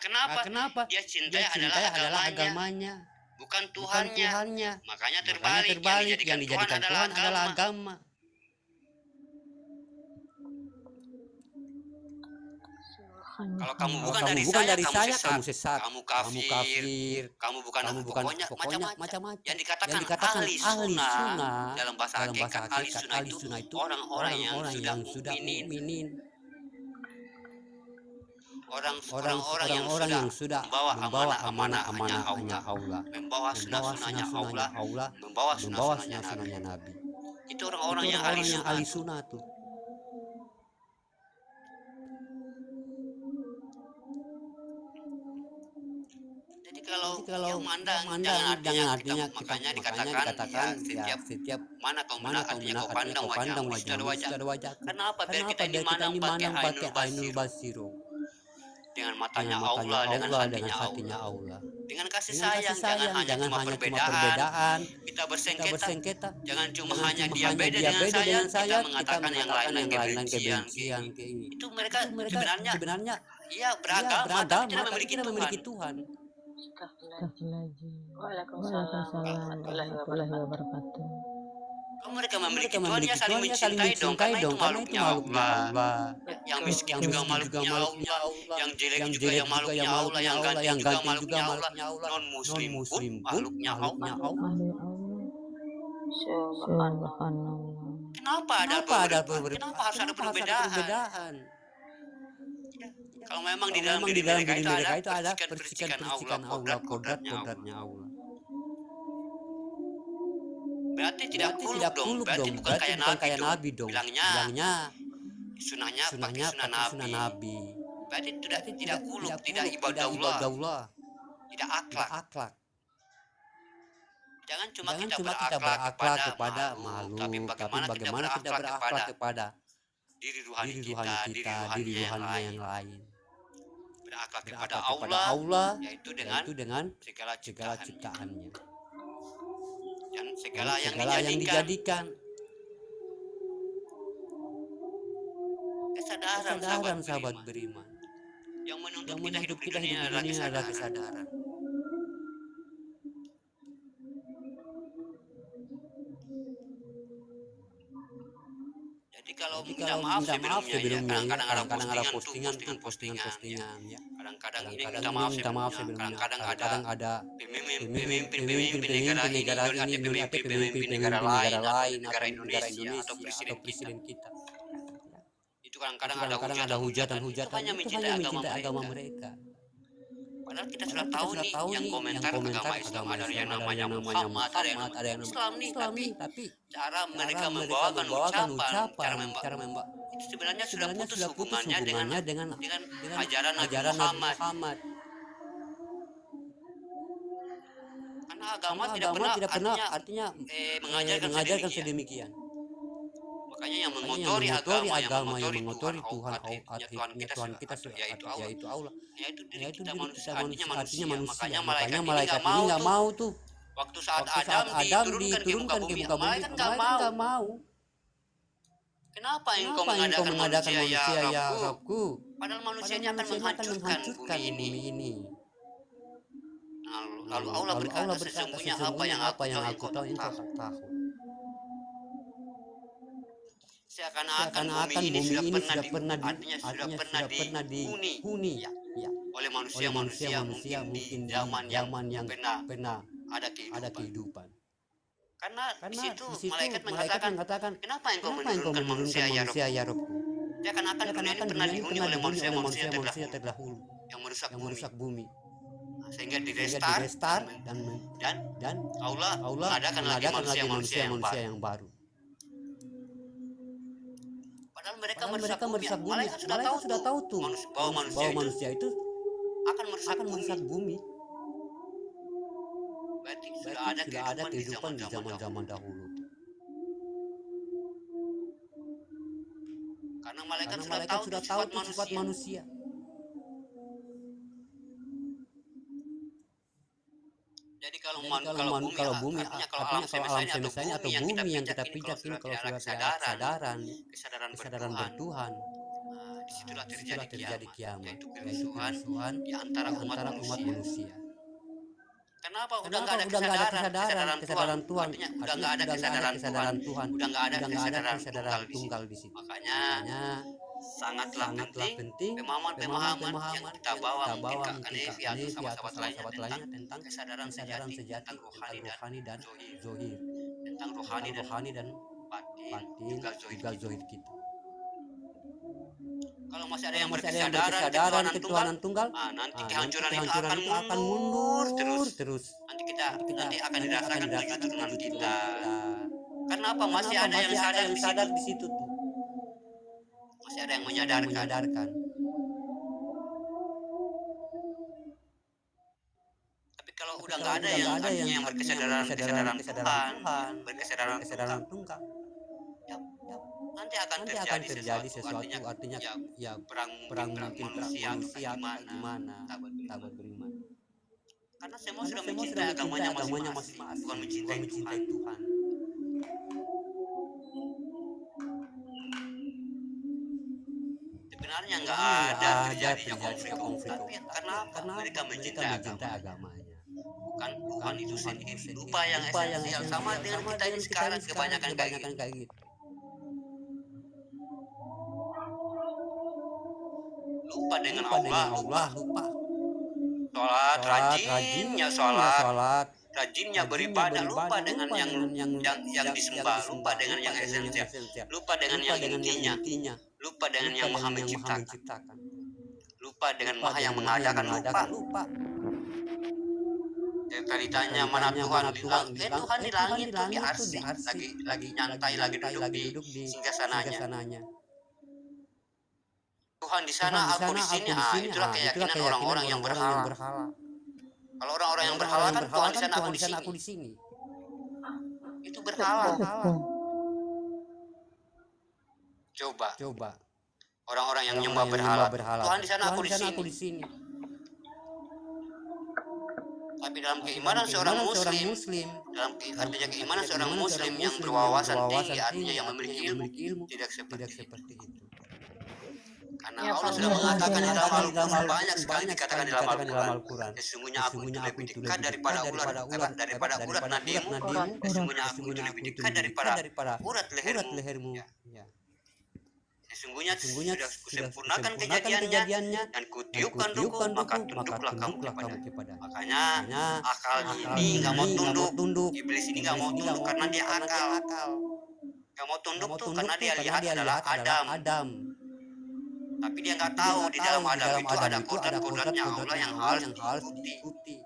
Kenapa? Dia cintai adalah agamanya, bukan Tuhannya. Makanya terbalik. Yang dijadikan Tuhan adalah agama. Kalau kamu bukan dari saya, kamu sesat, kamu kafir, kamu bukan pokoknya macam-macam. Yang dikatakan ahli sunnah dalam bahasa hakikat, ahli sunnah itu orang-orang yang sudah mukminin. Orang-orang yang sudah membawa amanah-amanahnya Allah, membawa sunnah-sunnahnya Allah, membawa sunnah-sunnahnya Nabi. Itu orang-orang yang ahli sunnah tuh. Kalau yang mandang jangan artinya makanya dikatakan ya, setiap mana kau artinya kau pandang wajahmu sudah wajah. Kenapa? Biar kita ini mandang pakai ainul basiro, dengan matanya Allah, dengan hatinya Allah, dengan kasih sayang. Jangan hanya cuma perbedaan. Kita bersengketa. Jangan cuma hanya dia beda dengan saya. Kita mengatakan yang lain kebencian. Itu mereka sebenarnya iya beragama tapi tidak memiliki Tuhan. Astagfirullahaladzim. Waalaikumsalam warahmatullahi wabarakatuh. Kalau mereka memiliki Tuhan ya saling mencintai dong, karena itu makhluknya Allah. Yang miskin juga makhluknya Allah, yang jelek juga yang makhluknya Allah, yang ganteng juga makhluknya Allah, non muslim pun makhluknya Allah. Subhanallah. Kenapa harus ada perbedaan? Kalau memang di dalam diri mereka itu ada percikan Allah, kodratnya Allah. Berarti tidak kuluk dong, berarti bukan kayak Nabi dong. Bilangnya sunahnya pakai sunah Nabi. Berarti tidak kuluk, tidak ibadah, tidak akhlak. Jangan cuma kita berakhlak kepada makhluk, tapi bagaimana kita berakhlak kepada diri ruhani kita, diri ruhani yang lain. Berakhlak kepada Allah, yaitu dengan segala ciptaannya. Dan segala yang dijadikan. Kesadaran sahabat beriman. Yang menuntut kita hidup di dunia adalah kesadaran. Jadi kalau minta maaf sebelumnya ya, kadang-kadang ada postingan ya. Kadang-kadang ini minta maaf sebelumnya. Kadang-kadang ada pemimpin negara ini, pemimpin negara lain, negara Indonesia atau presiden kita. Itu kadang-kadang ada hujatan itu hanya mencintai agama mereka. Padahal kita sudah tahu nih yang komentar agama Islam ada yang namanya Muhammad, ada yang namanya Islam nih, tapi cara mereka membawakan ucapan, cara membawa itu sebenarnya sudah putus hubungannya dengan ajaran Nabi Muhammad. Karena agama Karena tidak agama pernah tidak pernah artinya artinya mengajarkan mengajarkan sedemikian. sedemikian. Makanya yang Makanya yang mengotori mengotori agama, yang agama, yang mengotori mengotori Tuhan, atributnya Tuhan kita yaitu yaitu Allah. Allah, Yaitu diri yaitu kita diri manusia, kita artinya artinya manusia. manusia. Makanya Makanya malaikat malaikat ini ini nggak nggak mau tuh. waktu saat Waktu saat Adam diturunkan ke muka bumi, malaikat nggak mau. Kenapa engkau Kenapa engkau mengadakan mengadakan manusia ya Rabku? Rabku? Padahal manusia ini Padahal akan manusia ini akan menghancurkan bumi ini. Lalu Allah Lalu berkata, Allah berkata, sesungguhnya apa yang aku tahu aku tahu engkau tak tak tahu. tahu. Seakan-akan bumi ini sudah pernah artinya sudah pernah dihuni ya, oleh oleh manusia manusia mungkin di di zaman yang pernah ada ada kehidupan. kehidupan. Karena di Karena situ di situ malaikat malaikat mengatakan, mengatakan, kenapa engkau kenapa engkau menurunkan manusia ya Rabb? ya Rabku? Seakan-akan dunia ini pernah dihuni oleh manusia terdahulu yang merusak yang bumi. merusak bumi. Sehingga di Sehingga restart dan Allah Allah mengadakan lagi manusia yang baru. baru. Padahal mereka Padahal merusak mereka merusak bumi. bumi. Malaikat Sudah tahu tuh bahwa bahwa manusia itu akan merusak akan merusak bumi. bumi. Berarti Berarti sudah ada kehidupan di zaman-zaman dahulu. Karena malaikat Karena sudah malaikat tahu sudah tuh tahu sifat tuh sifat manusia. Jadi kalau bumi artinya kalau alam semesta ini atau bumi yang kita pijak ini kalau sudah tidak ada kesadaran bertuhan, disitulah terjadi kiamat, yaitu permusuhan di antara umat manusia. Kenapa? Udah nggak ada kesadaran Tuhan, artinya udah nggak ada kesadaran Tuhan, udah nggak ada kesadaran tunggal di situ. Makanya sangatlah penting pemahaman yang kita bawa mungkin Kak Nevi atau sahabat-sahabat lainnya tentang kesadaran sejati, tentang rohani dan zohir, tentang rohani dan batin juga zohir kita. Kalau masih ada yang berkesadaran ketuhanan tunggal, nanti kehancuran itu akan mundur terus. Nanti akan dirasakan 7 turunan kita. Karena apa? Masih ada yang sadar di situ tuh. Masih ada yang menyadarkan. Tapi kalau udah nggak ada yang berkesadaran Tuhan, berkesadaran tunggal, nanti akan terjadi sesuatu artinya ya perang mungkin manusia gimana tak beriman. Karena semua sudah mencintai agamanya masing-masing, bukan mencintai Tuhan. Sebenarnya nggak ada terjadinya konflik, tapi karena mereka mencintai agamanya, bukan Tuhan itu sendiri. Lupa yang esensial, sama dengan kita ini sekarang kebanyakan kayak gitu. Lupa dengan Allah, lupa. Sholat, rajinnya sholat, rajinnya beribadah, lupa dengan yang disembah, lupa dengan yang esensial, lupa dengan yang intinya, lupa dengan yang maha menciptakan, lupa dengan maha yang mengadakan, lupa. Yang tadi tanya mana Tuhan, Tuhan di langit tuh di arsy, lagi nyantai, lagi duduk di singgasananya. Tuhan di sana, aku di sini. Itulah keyakinan orang-orang yang berhala. Kalau orang-orang yang berhala kan Tuhan di sana, aku di sini. Itu berhala. Coba. Orang-orang yang nyembah berhala. Tuhan di sana, aku di sini. Tapi dalam keimanan seorang muslim, artinya keimanan seorang muslim yang berwawasan tinggi, artinya yang memiliki ilmu, tidak seperti itu. Karena Allah sudah mengatakan di dalam Al-Quran, banyak sekali dikatakan di dalam Al-Quran, sesungguhnya aku itu lebih dekat daripada urat nadimu, sesungguhnya aku itu lebih dekat daripada urat lehermu. Sesungguhnya sudah kusempurnakan kejadiannya dan kutiupkan duku, maka tunduklah kamu kepada. Makanya akal ini nggak mau tunduk, iblis ini nggak mau tunduk karena dia akal. Nggak mau tunduk tuh karena dia lihat adalah Adam. Tapi dia nggak tahu di dalam Adam itu ada kodrat-kodratnya Allah yang harus diikuti.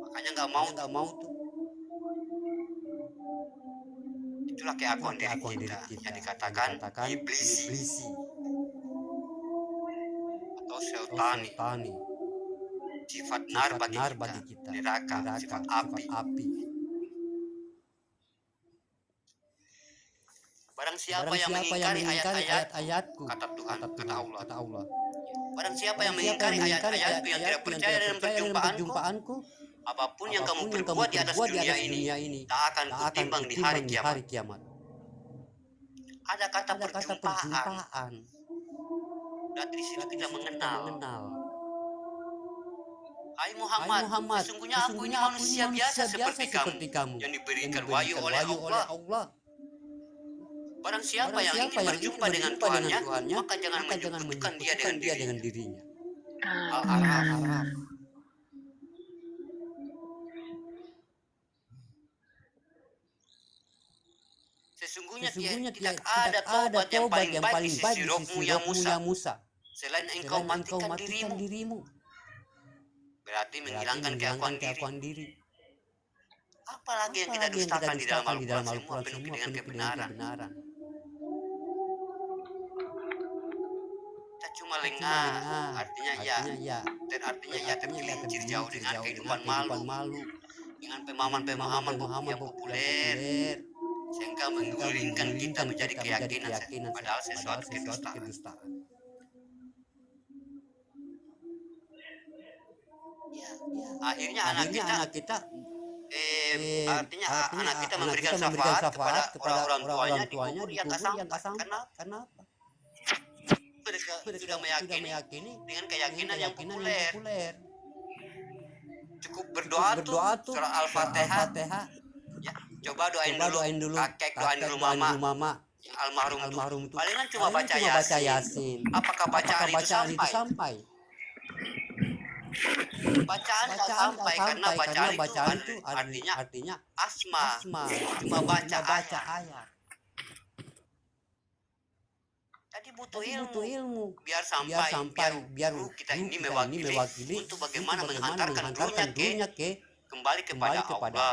Makanya nggak mau tuh. Itulah keakuan diri kita yang dikatakan iblisi atau seutani. sifat nar bagi kita, neraka, sifat api. Barang siapa yang mengingkari ayat-ayatku, kata Tuhan, kata Allah. Barang siapa yang mengingkari ayat-ayatku yang tidak percaya dalam perjumpaanku, apapun yang kamu perbuat di atas dunia ini, tak akan kutimbang di hari kiamat. Ada kata perjumpaan. Dan di situ kita mengenal. Hai Muhammad, sesungguhnya aku ini manusia biasa seperti kamu, yang diberikan wahyu oleh Allah. Barang siapa yang ingin berjumpa dengan Tuhannya, maka jangan menyebutkan dia dengan dirinya. Al-Araf. Sesungguhnya tidak ada taubat yang paling baik di sisi Rohmu ya Musa, selain engkau matikan dirimu. Berarti menghilangkan keakuan diri. Apalagi yang kita dustakan di dalam Al-Quran, semua penuh dengan kebenaran. Kita cuma lengah, artinya tergelincir jauh dengan kehidupan malu, dengan pemahaman yang populer, sehingga menggulingkan kita menjadi keyakinan, padahal sesuatu kedustaan. Akhirnya anak kita anak kita memberikan syafaat kepada orang tuanya di kubur yang tak sampai. Kenapa? Mereka sudah meyakini dengan keyakinan yang populer. Cukup berdoa tuh surah Al-Fatihah. Ya, coba doain dulu kakek, doain dulu mama yang almarhum itu. Palingan cuma baca Yasin. Apakah bacaan itu sampai? Bacaan tak sampai karena bacaan itu artinya asma, cuma baca ayat. Tadi butuh ilmu biar ruh kita ini mewakili untuk bagaimana menghantarkan ruhnya kembali kepada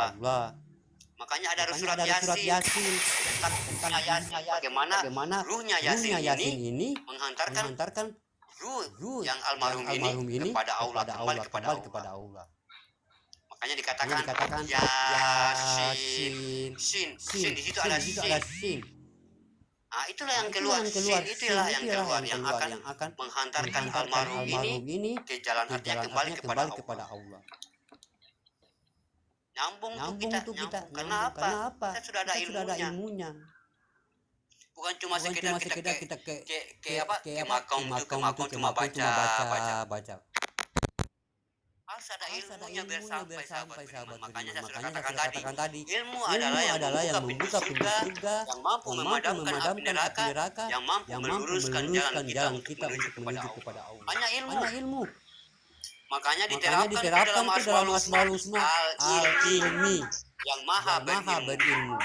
Allah. Makanya ada surat Yasin tentang bagaimana ruhnya Yasin ini menghantarkan ruh yang almarhum ini kepada Allah, kembali kepada Allah. Makanya dikatakan Yasin. Sin di situ ada sin. Nah, itulah yang keluar yang akan menghantarkan almarhum ini ke jalan artinya kembali kepada Allah. Nyambung tuh kita. Kenapa? Kita sudah ada ilmunya. Bukan cuma sekedar kita ke makam cuma baca. Harus ada ilmunya biar sampai sahabat. Makanya saya sudah katakan tadi, ilmu adalah yang membuka pintu surga, yang mampu memadamkan api neraka, yang mampu meluruskan jalan kita untuk menuju kepada Allah. Hanya ilmu. Makanya diterapkan dalam Asmaul Husna al-ilmi, yang maha berilmu.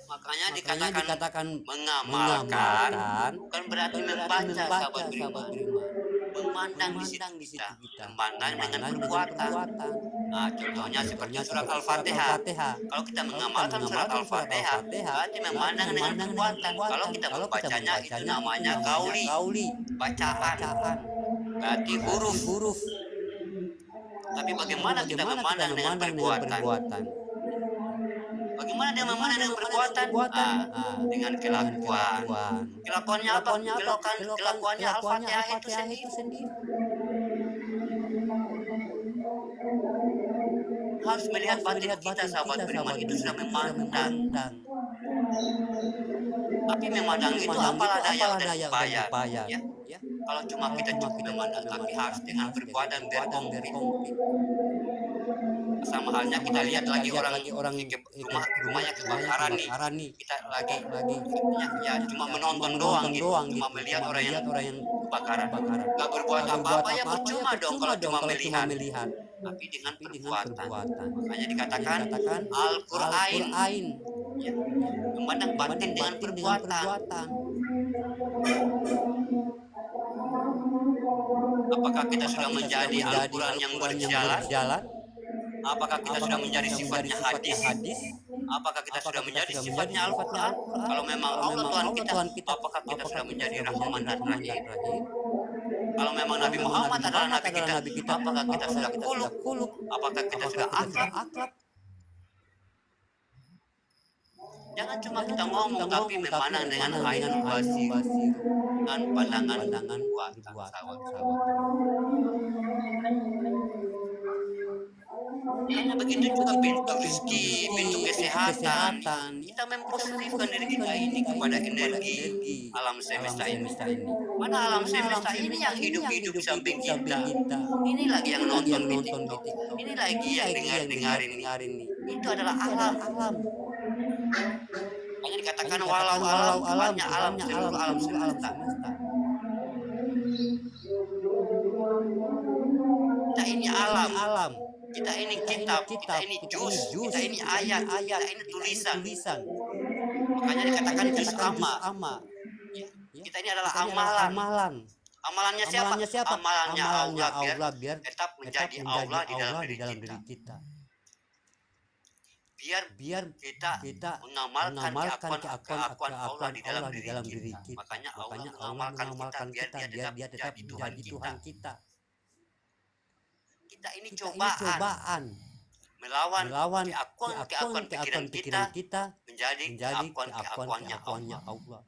Makanya dikatakan mengamalkan bukan berarti membaca sahabat beriman. Memandang di situ kita. Memandang dengan perbuatan. Nah, contohnya seperti surat Al-Fatihah. Kalau kita mengamalkan surat Al-Fatihah, berarti memandang dengan perbuatan. Kalau kita membacanya, itu namanya kauli. Bacaan. Berarti huruf. Tapi bagaimana kita memandang dengan perbuatan? Bagaimana dia memandang dengan perbuatan? Dengan kelakuan. Kelakuannya apa? Kelakuannya Al-Fatihah itu sendiri. Harus melihat batin kita, sahabat beriman, itu sudah memandang. Tapi memandang itu apalah daya dan upaya. Ya. Kalau cuma kita memandang, tapi harus dengan perbuatan berkomplit. Sama halnya kita lihat lagi orang rumahnya kebakaran nih. Kita lagi cuma menonton doang gitu. Cuma melihat orang yang kebakaran. Gak berbuat apa-apa ya percuma dong kalau cuma melihat. Tapi dengan perbuatan. Makanya dikatakan Al-Qur'an. Ya. Memandang batin dengan perbuatan. Apakah kita sudah menjadi Al-Quran yang berjalan? Apakah kita sudah menjadi sifatnya hadis? Apakah kita sudah menjadi sifatnya Al-Quran? Kalau memang Allah Tuhan kita, apakah kita sudah menjadi Rahman dan Rahim? Kalau memang Nabi Muhammad adalah Nabi kita, apakah kita sudah kuluk? Apakah kita sudah akrab? Jangan cuma kita ngomong, tapi memandang dengan ain basir dan pandangan buatan sawat. Karena begitu juga pintu rezeki, pintu kesehatan, kita mempositifkan diri kita ini kepada energi alam semesta ini. Mana alam semesta ini yang hidup-hidup di samping kita? Ini lagi yang nonton di TikTok. Ini lagi yang dengarin ini. Itu adalah alam. Hanya dikatakan walau alamnya alam seluruh alam semesta. Kita ini alam. Kita ini kitab, kita ini juz, kita ini ayat, kita ini tulisan. Makanya dikatakan juz amma. Kita ini adalah amalan. Amalannya siapa? Amalannya Allah biar tetap menjadi Allah di dalam diri kita. Biar kita mengamalkan keakuan Allah di dalam diri kita. Makanya Allah mengamalkan kita biar dia tetap menjadi Tuhan kita. Kita ini cobaan melawan keakuan pikiran kita menjadi keakuannya Allah.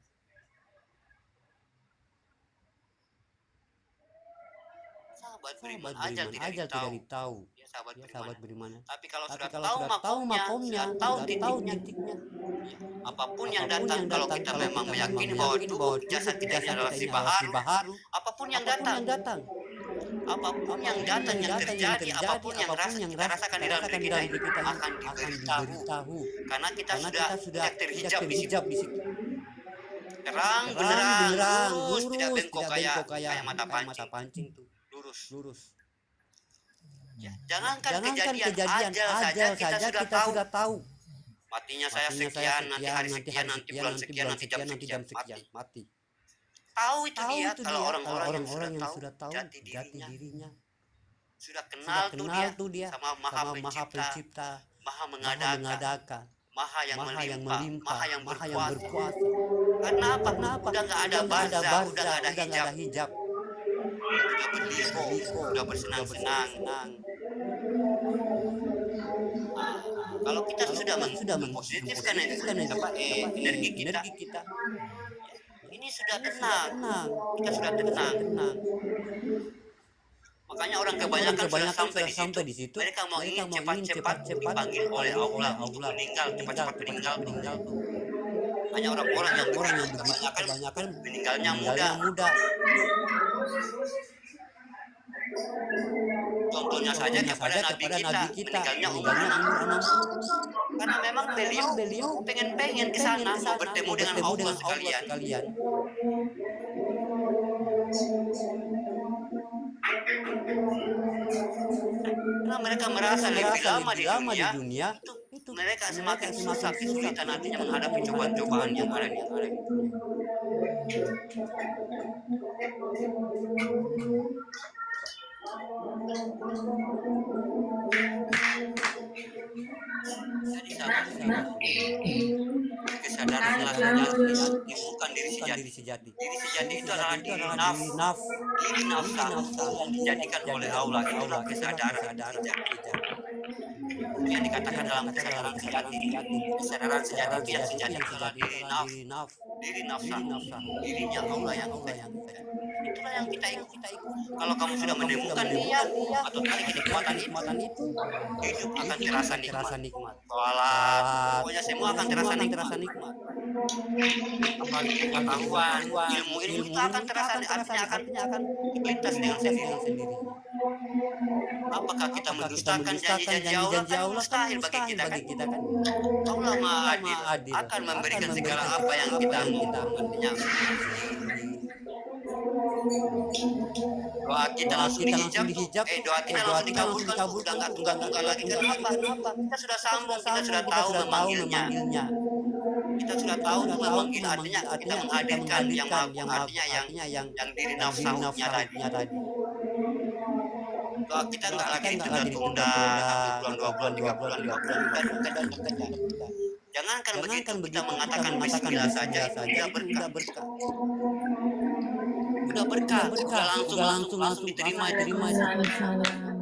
Sahabat beriman aja tidak tahu. Ya, sahabat beriman. Tapi kalau sudah tahu makomnya, tahu titiknya. Ya, apapun yang datang, kalau kita memang meyakini bahwa tubuh jasad kita ini adalah si baharu, apapun yang datang yang terjadi, apapun yang kita rasakan di dalam diri kita akan diberitahu, karena kita sudah terhijab di situ. Terang benerang, lurus, tidak bengkok kayak mata pancing tuh, lurus. Ya, jangankan kejadian aja kita sudah tahu. Matinya saya sekian, nanti hari sekian, nanti bulan sekian, nanti jam sekian, mati. Tahu itu dia. Kalau orang-orang yang sudah tahu jati dirinya, sudah kenal tuh dia sama Maha Pencipta, Maha mengadakan, Maha yang melimpah, Maha yang berkuasa. Karena apa? Udah nggak ada barzah, udah nggak ada hijab, udah berliku, udah bersenang-senang. Kalau kita sudah mempositifkan energi kita, ini sudah tenang. Kita sudah tenang. Makanya orang kebanyakan sudah sampai di situ. Mereka mau ingin cepat dipanggil oleh Allah untuk meninggal, cepat meninggal tuh. Hanya orang-orang yang kebanyakan meninggalnya muda. Contohnya saja kepada Nabi kita meninggalnya umur 60. Karena memang beliau pengen ke sana mau bertemu dengan Allah sekalian. Karena mereka merasa lebih lama di dunia, itu mereka semakin susah kesulitan nantinya menghadapi cobaan-cobaan yang ada di dunia. Jadi kesadaran bukan diri sejati. Diri sejati itu adalah diri nafsa yang dijadikan oleh Allah. Itulah kesadaran sejati. Yang dikatakan dalam kesadaran sejati. Kesadaran sejati itu yang sejati adalah diri nafsa. Dirinya Allah yang itulah yang kita ikut. Kalau kamu sudah menemukan dia atau tadi kenikmatan itu, hidup akan terasa nikmat. Pokoknya semua akan terasa nikmat. Apalagi pengetahuan, ilmu itu akan terasa, artinya akan lintas dengan sendiri. Apakah kita mendustakan janji-janji Allah? Kan mustahil bagi kita kan. Allah Maha Adil akan memberikan segala apa yang kita mau. Artinya doa kita langsung dihijab, doa kita langsung dikabulkan, udah nggak tunggal-tunggal lagi. Kenapa? Kita sudah sambung, kita sudah tahu memanggilnya. Kita sudah tahu memanggil, artinya kita menghadirkan yang artinya yang diri nafsunya tadi. Doa kita nggak lagi ditunda-tunda, bulan 2 bulan 3 bulan 5 bulan, Jangankan begitu, kita mengatakan bismillah saja itu udah berkah. Udah berkah, udah langsung diterima. Waalaikumsalam warahmatullahi wabarakatuh.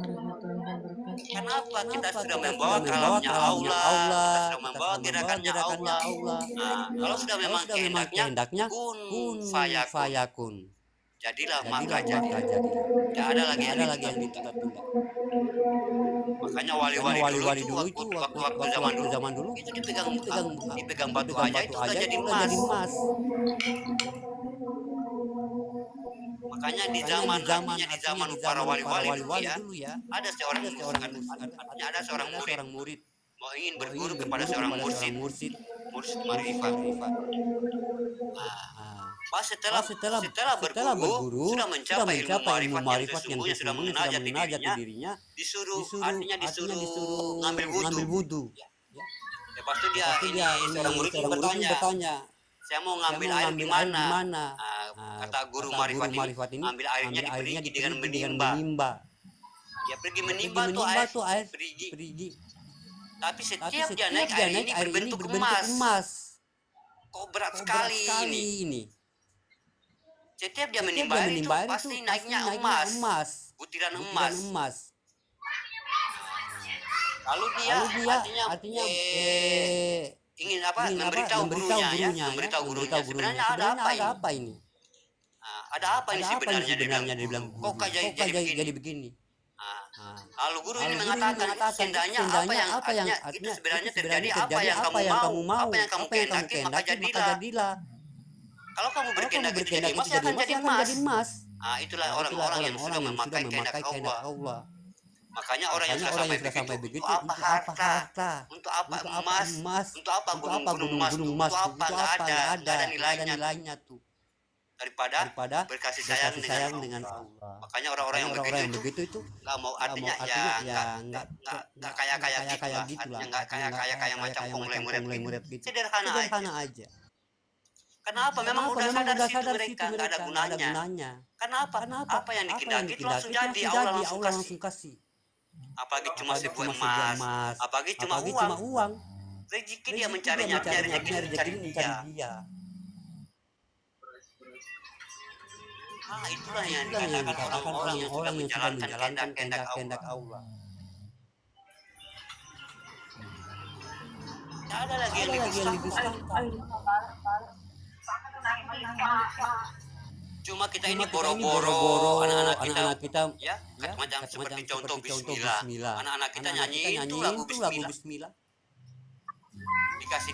Kenapa? Kita sudah membawa kalamnya Allah, kita sudah membawa gerakannya Allah. Nah, kalau sudah memang kehendaknya kun fayakun. Jadilah maka jadi. Tidak ada lagi yang ditunda-tunda. Makanya wali-wali dulu itu waktu zaman dulu itu dipegang batu aja itu udah jadi emas. Makanya di zaman para wali-wali dulu ya, ada seorang murid mau ingin berguru kepada seorang mursyid marifat. Pas setelah berguru sudah mencapai ilmu marifat yang sesungguhnya, sudah mengenajati dirinya, disuruh ngambil wudu. Lepas itu dia seorang murid bertanya, saya mau ngambil air di mana? Kata guru marifat ini, ambil airnya di perigi dengan menimba. Dia pergi menimba tuh air perigi. Tapi setiap dia naik air ini berbentuk emas. Kok berat sekali ini. Setiap dia menimba air itu pasti naiknya emas, butiran emas. Lalu dia artinya ingin memberitahu gurunya sebenarnya ada apa ini? Ada apa ini sebenarnya, dia bilang kok jadi begini. Lalu guru ini mengatakan sebenarnya apa yang itu sebenarnya terjadi, apa yang kamu mau, apa yang kamu kehendaki maka jadilah. Kalau kamu berkehendak itu jadi emas, akan jadi emas. Itulah orang-orang yang sudah memakai kehendak Allah. Makanya orang yang sudah sampai begitu, untuk apa harta, untuk apa emas, untuk apa gunung-gunung emas, untuk apa nggak ada nilainya tuh. Daripada berkasih sayang dengan Allah. Makanya orang-orang yang begitu itu nggak mau, artinya ya nggak kaya gitu lah, nggak kaya macam Ponglai murid gitu. Sederhana aja. Kenapa? Memang udah sadar situ mereka nggak ada gunanya. Kenapa? Apa yang dikendaki itu langsung jadi, Allah langsung kasih. Apalagi cuma sebuah emas, apalagi cuma uang. Rezeki dia mencarinya mencari dia. Itulah yang dikatakan orang yang sudah menjalankan kehendak Allah. Tidak ada lagi yang didustakan. Cuma kita ini boro-boro anak-anak kita ya, macam seperti contoh bismillah. Anak-anak kita nyanyi itu lagu bismillah. Dikasih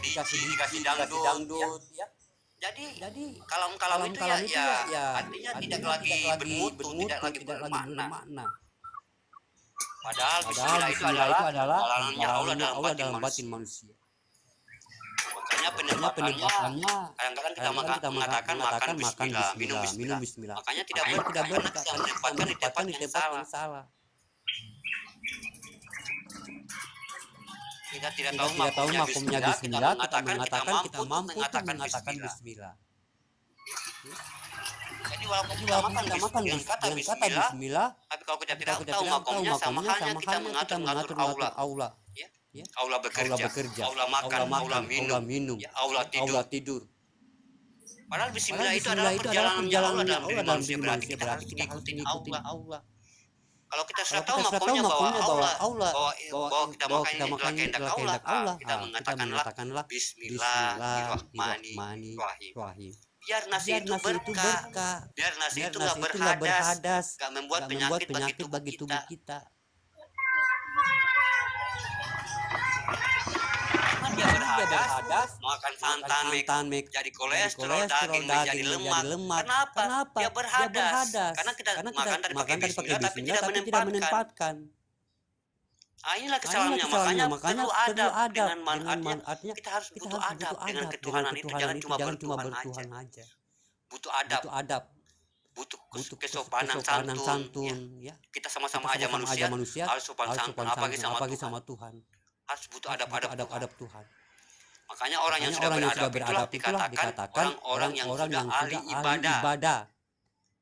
dangdut ya. Jadi kalam itu ya artinya tidak lagi bermutu, tidak lagi bermakna. Padahal bismillah itu adalah halalnya Allah dalam batin manusia. Makanya penempatannya kadang-kadang kita mengatakan makan bismillah, minum bismillah. Makanya tidak berkah karena kita menempatkan di tempat yang salah. Kita tidak tahu makomnya bismillah, kita mengatakan kita mampu mengatakan bismillah. Jadi walaupun kita makan dengan kata bismillah, tapi kalau kita tidak tahu makomnya, sama halnya kita mengatur Allah. Allah bekerja, Allah makan, Allah minum, ya, Allah tidur. Padahal bismillah itu adalah perjalanannya Allah dalam diri manusia, berarti kita harus ikutin Allah. Kalau kita sudah tahu makomnya bahwa kita makan ini adalah kehendak Allah, kita mengatakanlah Bismillahirrahmanirrahim. Biar nasi itu berkah, biar nasi itu nggak berhadas, nggak membuat penyakit bagi tubuh kita. Dia berhadas, makan santan, jadi kolesterol, daging menjadi lemak. Kenapa? Dia berhadas. Karena kita makan tadi pakai bismillah tapi tidak menempatkan. Inilah kesalahannya, makanya perlu adab dengan artinya kita harus butuh adab dengan ketuhanan itu, jangan cuma bertuhan aja. Butuh adab. Butuh kesopanan santun ya. Kita sama-sama aja manusia harus sopan santun apalagi sama Tuhan. Harus butuh adab Tuhan. Makanya orang yang sudah beradab itulah dikatakan orang yang sudah ahli ibadah.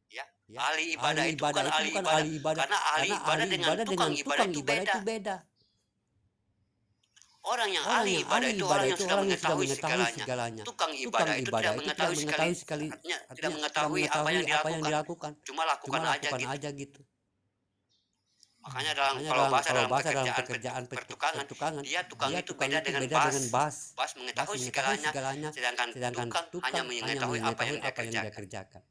Ya, ahli ibadah itu bukan ahli ibadah. Karena ahli ibadah dengan tukang ibadah itu beda. Orang yang ahli ibadah itu orang yang sudah mengetahui segalanya. Tukang ibadah itu tidak mengetahui sekali, artinya tidak mengetahui apa yang dilakukan. Cuma lakukan aja gitu. Makanya kalau bahasa dalam pekerjaan pertukangan, dia tukang itu beda dengan bas. Bas mengetahui segalanya, sedangkan tukang hanya mengetahui apa yang dia kerjakan.